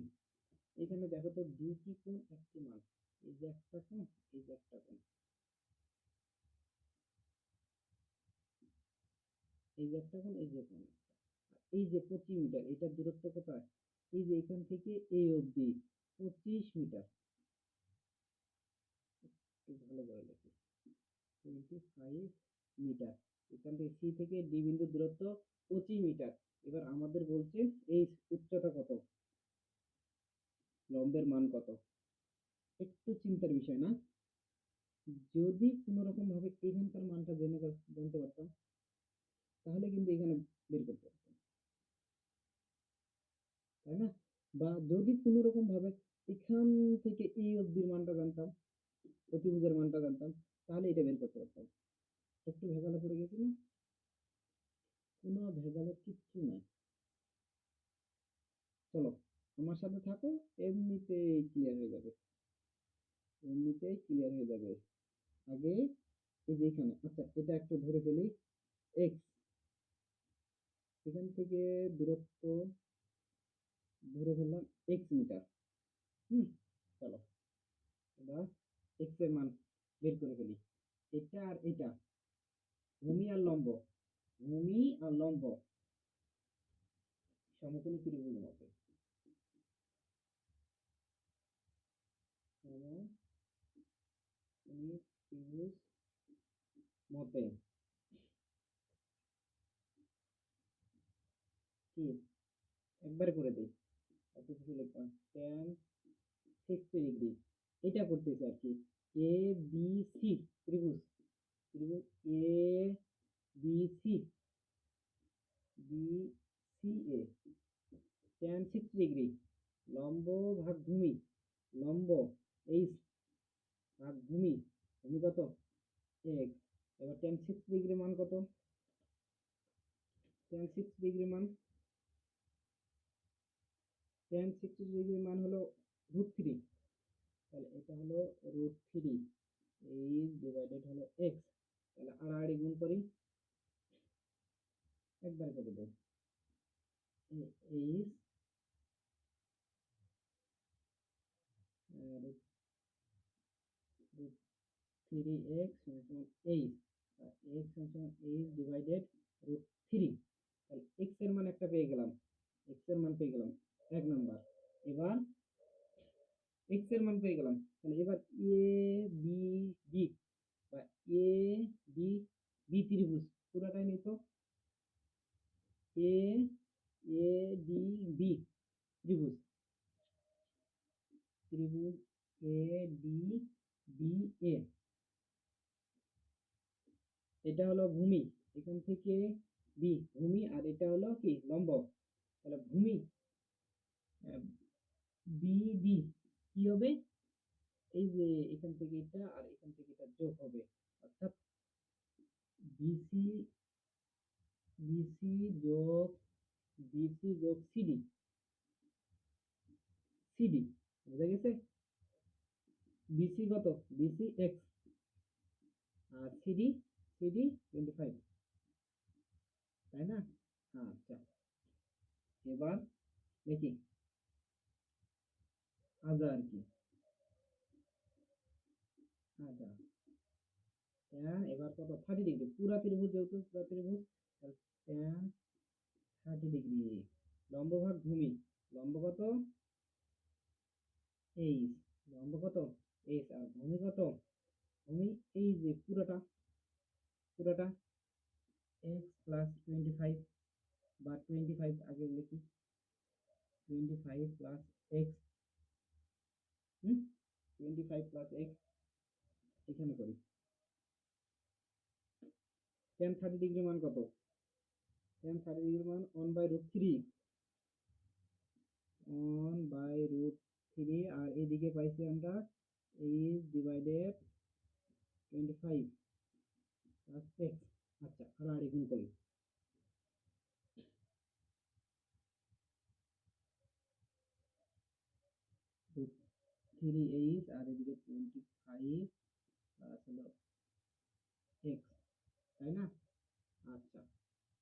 এখানে দেখো তো, দুইটি কোণ একটি মান। এই যে একটা কোণ, এই যে একটা কোণ, এই যে একটা কোণ, এই যে কোণ। এই যে 25 মিটার, এটার দূরত্ব কোথায়? এই যে এখান থেকে এই অবধি 25 মিটার। একটু ভালো করে লিখি, 25 মিটার। এখান থেকে সি থেকে ডি বিন্দুর দূরত্ব 25 মিটার। এবার আমাদের বলছে এই উচ্চতা কত, লম্বের মান কত। একটু চিন্তার বিষয় না? যদি কোনো রকম ভাবে এখানকার মানটা জানতে পারতাম, তাহলে কিন্তু এখানে বের করতে পারতাম, তাই না? বা যদি কোনো রকম ভাবে এখান থেকে এই অবধির মানটা জানতাম, অতিভুজের মানটা জানতাম, তাহলে এটা বের করতে পারতাম। একটু ভেজালে পড়ে গেছি না? কোনো ভেজালে কিচ্ছু নাই। চলো আমার সাথে থাকো, এমনিতেই ক্লিয়ার হয়ে যাবে, এমনিতেই ক্লিয়ার হয়ে যাবে। আগে এই যে এখানে, আচ্ছা এটা একটু ধরে ফেলি, এক্স, এখান থেকে দূরত্ব ধরে ফেললাম এক্স মিটার। হুম, চলো এবার এক্স এর মান বের করে ফেলি। এটা আর এটা, ভূমি আর লম্ব, ভূমি আর লম্ব সমকোণী ত্রিভুজের মতো, সমকোণী ত্রিভুজ মতে কি একবারে করে দেই, অত কিছু লিখলাম, tan 60 ডিগ্রি, এটা করতেছে আর কি, এ বি সি ত্রিভুজ, ত্রিভুজ A B C, B C A, tan 60 degree, লম্ব ভাগ ভূমি, লম্ব এইচ ভাগ ভূমি, ভূমি কত এক্স। এবার tan 60 ডিগ্রি মান কত, tan 60 ডিগ্রি মান, tan 60 ডিগ্রি মান হলো √3, তাহলে এটা হলো √3, এইচ ডিভাইডেড হলো এক্স, তাহলে আড়াআড়ি গুণ করি, একবার করে দেয়, এইচ √3 এক্স সমান এইচ, এক্স সমান এইচ ডিভাইডেড √3, তাহলে এক্স এর মান একটা পেয়ে গেলাম, এক্স এর মান পেয়ে গেলাম এক নাম্বার। এবার এক্স এর মান পেয়ে গেলাম, তাহলে এবার এ বি ডি বা এ বি বি ত্রিভুজ পুরাটাই নিত, এ এ ডি বি ত্রিভুজ, ত্রিভুজ এ ডি বি এ, এটা হলো ভূমি, এখান থেকে বি ভূমি, আর এটা হলো কি লম্ব, তাহলে ভূমি বি ডি কি হবে, এই যে এখান থেকে এটা আর এখান থেকে এটা যোগ হবে, অর্থাৎ বিসি, বিসি যোগ বিসি যোগ সিডি, সিডি বুঝা গেছে, বিসি কত, বিসি এক্স, আর সিডি, সিডি 25, তাই না? আচ্ছা এবার দেখি হাজার কি, হাজার tan, এবার কত 30 ডিগ্রি, পুরা ত্রিভুজ যেহেতু পুরা ত্রিভুজ, তাহলে tan 30 ডিগ্রি, লম্ব ভাগ ভূমি, লম্ব কত এইচ, লম্ব কত এইচ, আর ভূমি কত, ভূমি এই যে পুরোটা, পুরোটা এক্স প্লাস 25, বা 25 আগে লিখি, 25 প্লাস এক্স, 25 প্লাস এক্স, এখানে করি, tan 30 ডিগ্রি মান কত, tan 30 ডিগ্রি মান 1/√3, 1/√3, আর এদিকে পাইছি আমরা এইচ ডিভাইডেড 25 প্লাস এক্স। আচ্ছা আড়াআড়ি গুণ করি, √3h আর এদিকে 25 প্লাস হলো এক্স, তাই না? আচ্ছা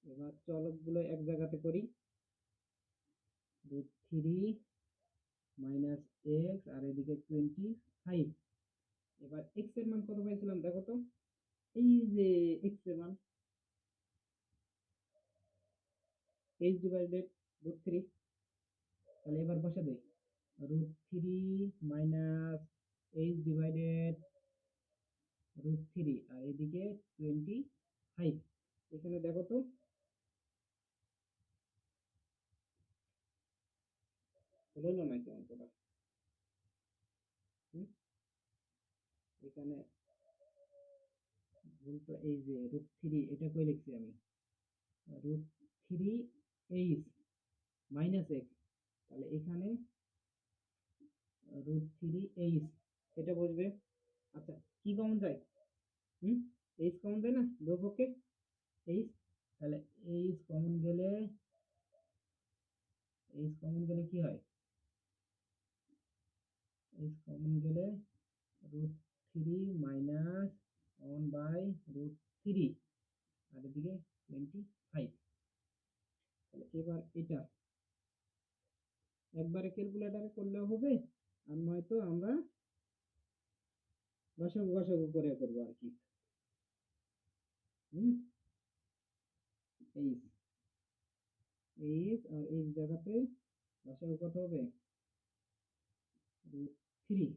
এবার চলকগুলো এক জায়গাতে করি, √3 মাইনাস এক্স আর এদিকে 25, এবার এক্স এর মান কত পাইছিলাম দেখো তো, এই যে এক্স এর মান এইচ ডিভাইডেড √3, তাহলে এবার বসে দেই, √3 মাইনাস এইচ ডিভাইডেড √3, আর এদিকে 25, এখানে দেখো তো হলো নাকি অঙ্কটা, এখানে উল্টো এই যে √3 এটা কই লিখছি আমি √3h মাইনাস x, তাহলে এখানে √3h এটা বসবে। আচ্ছা কি কমন যায়? h কমন যায় না দুপক্ষে h, তাহলে h কমন গেলে কি হয়? h কমন গেলে √3 মাইনাস 1/√3 আর এদিকে 25। তাহলে এবার এটা একবারে ক্যালকুলেটরে করলেও হবে, আর নয়তো আমরা গসাগু করে করবো আর কি। এইচ আর এই জায়গাতে গসাগু কত হবে? √3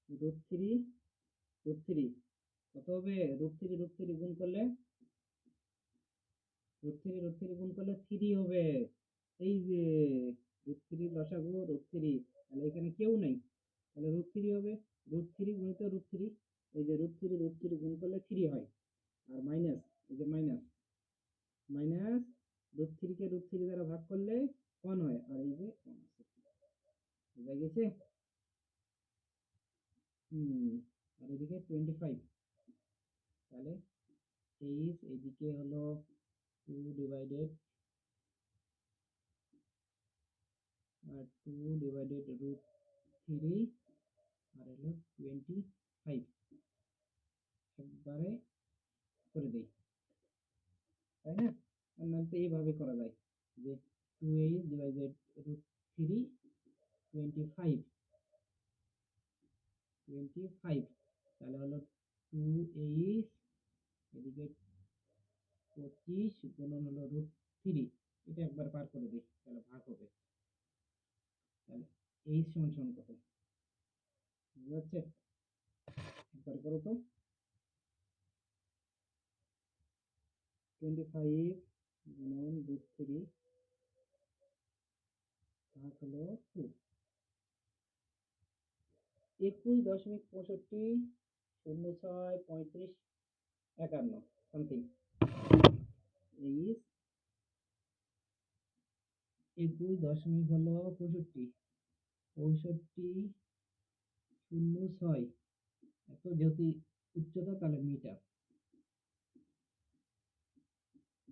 √3 √3 কত হবে? √3 গুণ করলে √3 3 হবে। এই যে √3 লসাগু √3, তাহলে এখানে কেউ নেই, তাহলে √3 হবে। √3 গুণিত √3, এই যে √3 গুণ করলে 3 হয়, আর মাইনাস এই যে মাইনাস √3 কে √3 দ্বারা ভাগ করলে 1 হয়, আর এই যে 1 আছে, বুঝা গেছে? আর এদিকে 25, তাহলে এইদিকে হলো 2 ডিভাইডেড √3 আর হলো 25 একবারে করে দেই, তাই না? নাহলে তো এইভাবে করা যায় যে 2h ডিভাইডেড √3 25 তাহলে হলো 2h এদিকে 25 গুণন হলো √3, এটা একবার পার করে দিই, তাহলে ভাগ হবে। তাহলে h সমান সমান কত বুঝা যাচ্ছে? একবার করো তো, 25 গুণন √3 ভাগ হলো 2, 21.65 06 35 51 সামথিং। এই 21.65 এত যেহেতু উচ্চতা, তাহলে মিটার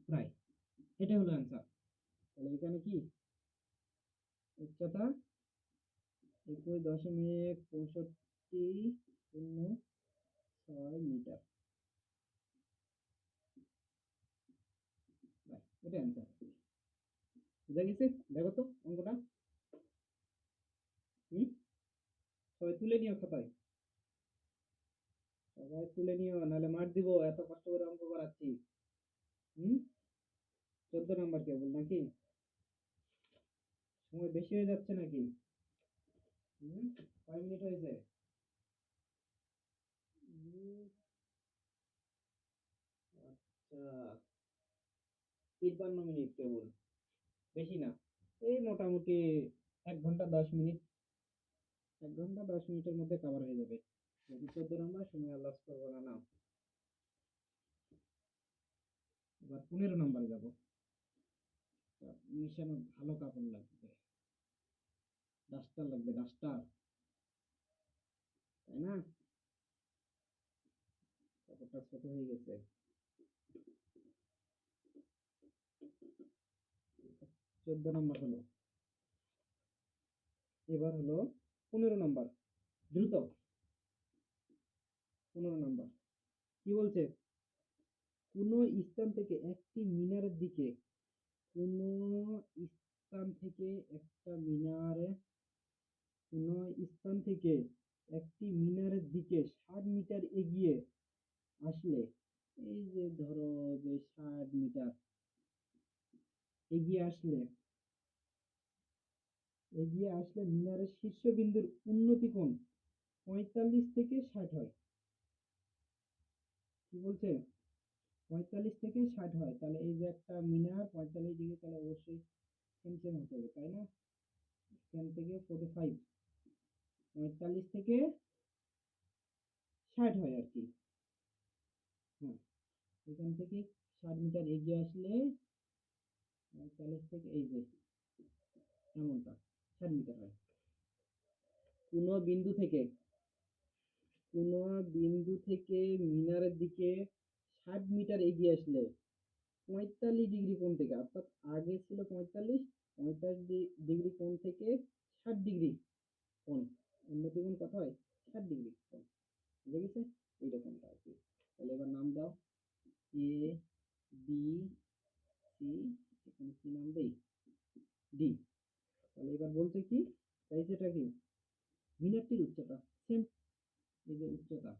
প্রায়, এটা হলো অ্যান্সার। তাহলে এখানে কি উচ্চতা 21.6506 মিটার, এটা অ্যান্সার। বুঝা গেছে? দেখো তো অঙ্কটা, সবাই তুলে নিও খাতায়, সবাই তুলে নিও, নাহলে মার দিব, এত কষ্ট করে অঙ্ক করাচ্ছি। 14 নাম্বার কেবল নাকি? সময় বেশি হয়ে যাচ্ছে নাকি? কয় মিনিট হয়েছে? 53 মিনিট কেবল, বেশি না। এই মোটামুটি 1 ঘন্টা 10 মিনিট, 1 ঘন্টা 10 মিনিটের মধ্যে কভার হয়ে যাবে যদি 14 নাম্বার সময় আর লস করবো না। নাও এবার 15 নাম্বারে যাবো। মিশানো ভালো কাপড় লাগবে, ডাস্টার লাগবে, ডাস্টার, তাই না? কাপড়টা ছোট হয়ে গেছে। 14 নাম্বার হলো, এবার হলো 15 নাম্বার, দ্রুত 15 নাম্বার কি বলছে? কোন স্থান থেকে একটি মিনারের দিকে, কোন স্থান থেকে একটা মিনারে, কোন স্থান থেকে একটি মিনারের দিকে 60 মিটার এগিয়ে আসলে, এই যে ধরো যে 60 মিটার এগিয়ে আসলে মিনারের শীর্ষবিন্দুর উন্নতি কোণ 45 থেকে 60 হয়। কি বলছে? 45 থেকে 60 হয়, তাহলে এই যে একটা মিনার 45 ডিগ্রি, তাহলে অবশ্যই সেম হতে হবে, তাই না? এখান থেকে 45, 45 থেকে 60 হয় আর কি। হ্যাঁ, এখান থেকে 60 মিটার এগিয়ে আসলে 40 থেকে এই যে এমনটা 60 মিটার হয়। কোনো বিন্দু থেকে মিনারের দিকে 60 মিটার এগিয়ে আসলে 45 ডিগ্রি কোণ থেকে, অর্থাৎ আগে ছিল 45 ডিগ্রি কোণ থেকে 60 ডিগ্রি কোণ, উন্নতি কোণ কত হয়? 60 ডিগ্রি কোণ। বুঝে গেছে? এইরকমটা আর কি। তাহলে এবার নাম দাও এ বি সি, এখানে কি নাম দেই? ডি। তাহলে এবার বলছে কি, চাইছেটা কি? মিনারটির উচ্চতা সেম, এই যে উচ্চতা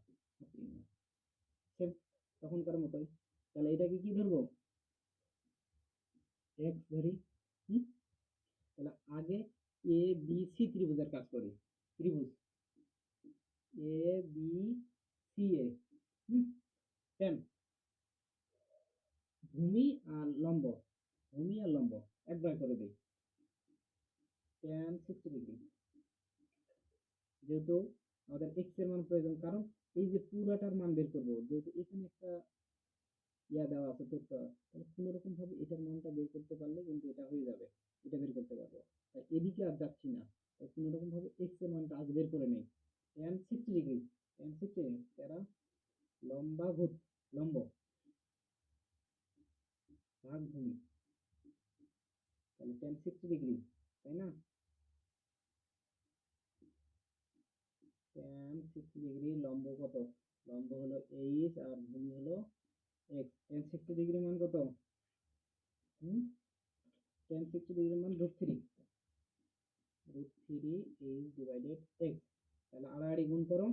সেম তখনকার মতোই। তাহলে এটাকে কি ধরবো? এক্স ধরি। তাহলে আগে এ বি সি ত্রিভুজের কাজ করি। ত্রিভুজ A B C A, ten ভূমি আর লম্ব, একবার করে দেই tan 60 ডিগ্রি। যেহেতু আমাদের এক্স এর মান প্রয়োজন, কারণ এই যে পুরাটার মান বের করবো, যেহেতু এখানে একটা দেওয়া আছে তথ্য, তাহলে কোনো রকম ভাবে এটার মানটা বের করতে পারলে কিন্তু এটা হয়ে যাবে, এটা বের করতে পারবো। তাই এদিকে আর যাচ্ছি না, তাই কোনো রকম ভাবে এক্স এর মানটা আগে বের করে নেই। tan 60 ডিগ্রি, tan 60 এরা লম্ব ভাগ ভূমি, তাহলে tan 60 ডিগ্রি, তাই না? tan 60 ডিগ্রি লম্ব কত? লম্ব হলো এইচ আর ভূমি হলো এক্স। tan 60 ডিগ্রি মান কত? tan 60 ডিগ্রি মান √3, এইচ ডিভাইডেড এক্স। তাহলে আড়াআড়ি গুণ করো,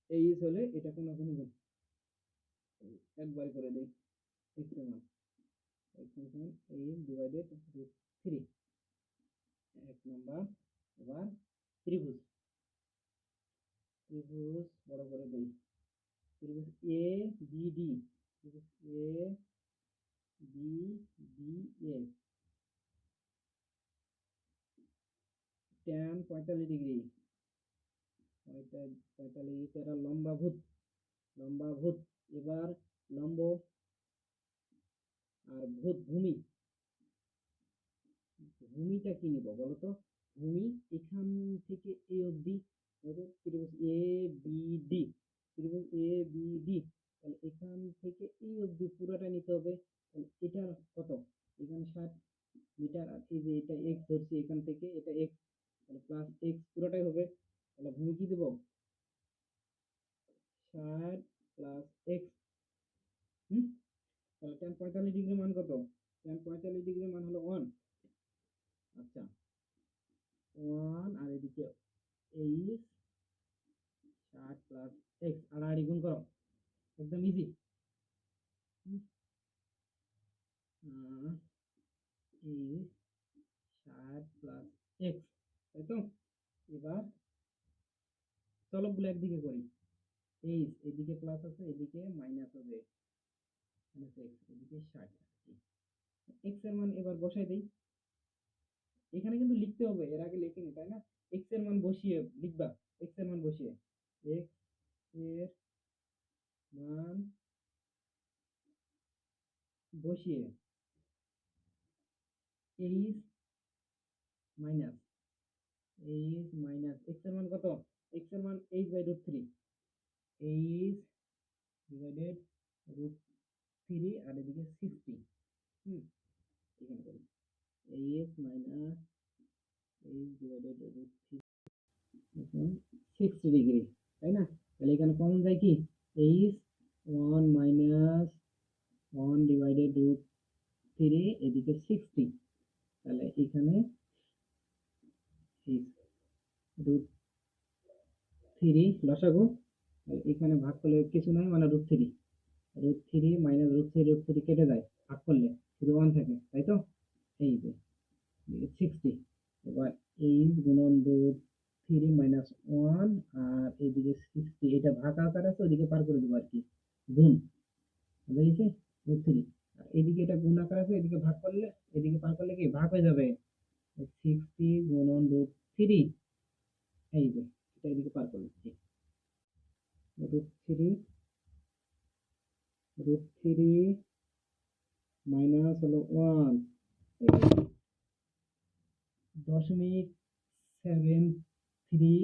এইচ হলে এটা কোনাকুনি গুণ, একবার করে দেই এক্স এর মান, এক্স এর মান এইচ ডিভাইডেড √3, এক নাম্বার। এবার ত্রিভুজ বড় করে দেই, ত্রিভুজ এ বি ডি, ত্রিভুজ A B D A, tan 45 degree, 45 এরা লম্বাভূত। এবার লম্ব আর ভূমিটা কি নিব বলতো? ভূমি এখান থেকে এই অবধি, ত্রিভুজ এ বি ডি, ত্রিভুজ এ বি ডি, তাহলে এখান থেকে এই অবধি পুরোটা নিতে হবে। তাহলে এটা কত? এখানে 60 মিটার, আর এই যে এটা এক্স ধরছি, এখান থেকে এটা এক্স, তাহলে প্লাস এক্স পুরোটাই হবে। তাহলে ভূমি কি দেব? 60 প্লাস এক্স। তাহলে tan 45 ডিগ্রি মান কত? tan 45 ডিগ্রি মান হলো 1। আচ্ছা 1, আর এদিকে এইচ 60 প্লাস এক্স, আড়াআড়ি গুণ করো, একদম ইজি। এইচ 60 প্লাস এক্স, তাই তো? এবার চলকগুলো একদিকে করি, এইচ এদিকে প্লাস আছে, এদিকে মাইনাস হবে, এক্স এদিকে 60, এক্স এর মান এবার বসাই দেই। এখানে কিন্তু লিখতে হবে, এর আগে লিখিনি তাই না? এক্স এর মান বসিয়ে লিখবা, এক্স এর মান বসিয়ে, এক্স এর মান বসিয়ে এইচ মাইনাস এক্স এর মান কত? এক্স এর মান h/√3, এইচ ডিভাইডেড √3, আর এদিকে 60। এখানে করি H minus H divided √3, 60 degree, তাই না? তাহলে এখানে কমন যায় কি? এইচ 1 মাইনাস 1 ডিভাইডেড √3, এদিকে 60, তাহলে এখানে √3 লসাগু, এখানে ভাগ করলে কিছু নাই, মানে √3 মাইনাস √3 কেটে যায়, ভাগ করলে শুধু 1 থাকে, তাই তো? এই যে 60, এবার এইচ গুণন √3 মাইনাস 1, আর এইদিকে 60, এটা ভাগ আকার আছে, ওইদিকে পার করে দেবো আর কি, গুণ, বুঝা গেছে? √3, আর এদিকে এটা গুণ আকার আছে, এদিকে ভাগ করলে, এদিকে পার করলে কি ভাগ হয়ে যাবে, 60 গুণন √3, এই যে এটা এদিকে পার করে দিচ্ছি, √3 √3 মাইনাস হলো 1 .73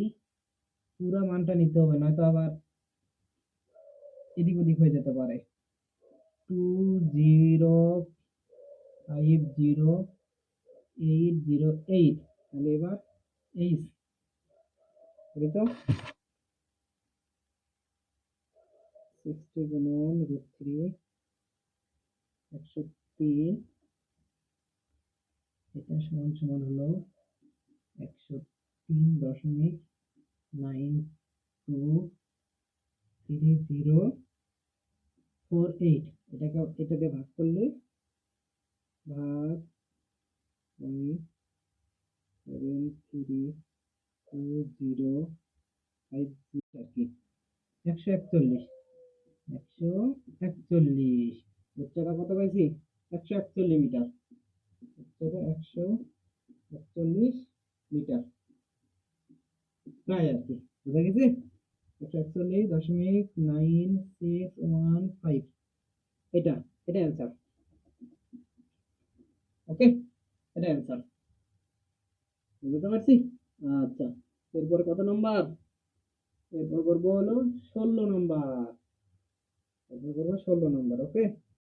পুরা মানটা নিতে হবে, নয়তো আবার এদিক ওদিক হয়ে যেতে পারে। 2050808, তাহলে এবার এইচ তো 60 গুণন √3 103, এটা সমান সমান হলো 103.923048। এটা দিয়ে ভাগ করলে ভাগ 0.732050 আর কি 141 উচ্চতা কত পাইছি? 141 মিটার। উচ্চতা 141 মিটার প্রায় আর কি, বুঝা গেছে? 141.9615, এটা অ্যান্সার। ওকে, এটা অ্যান্সার, বুঝতে পারছি? আচ্ছা, এরপর কত নম্বর? এরপর করবো হলো 16 নম্বর। এরপর করবো 16 নম্বর। ওকে।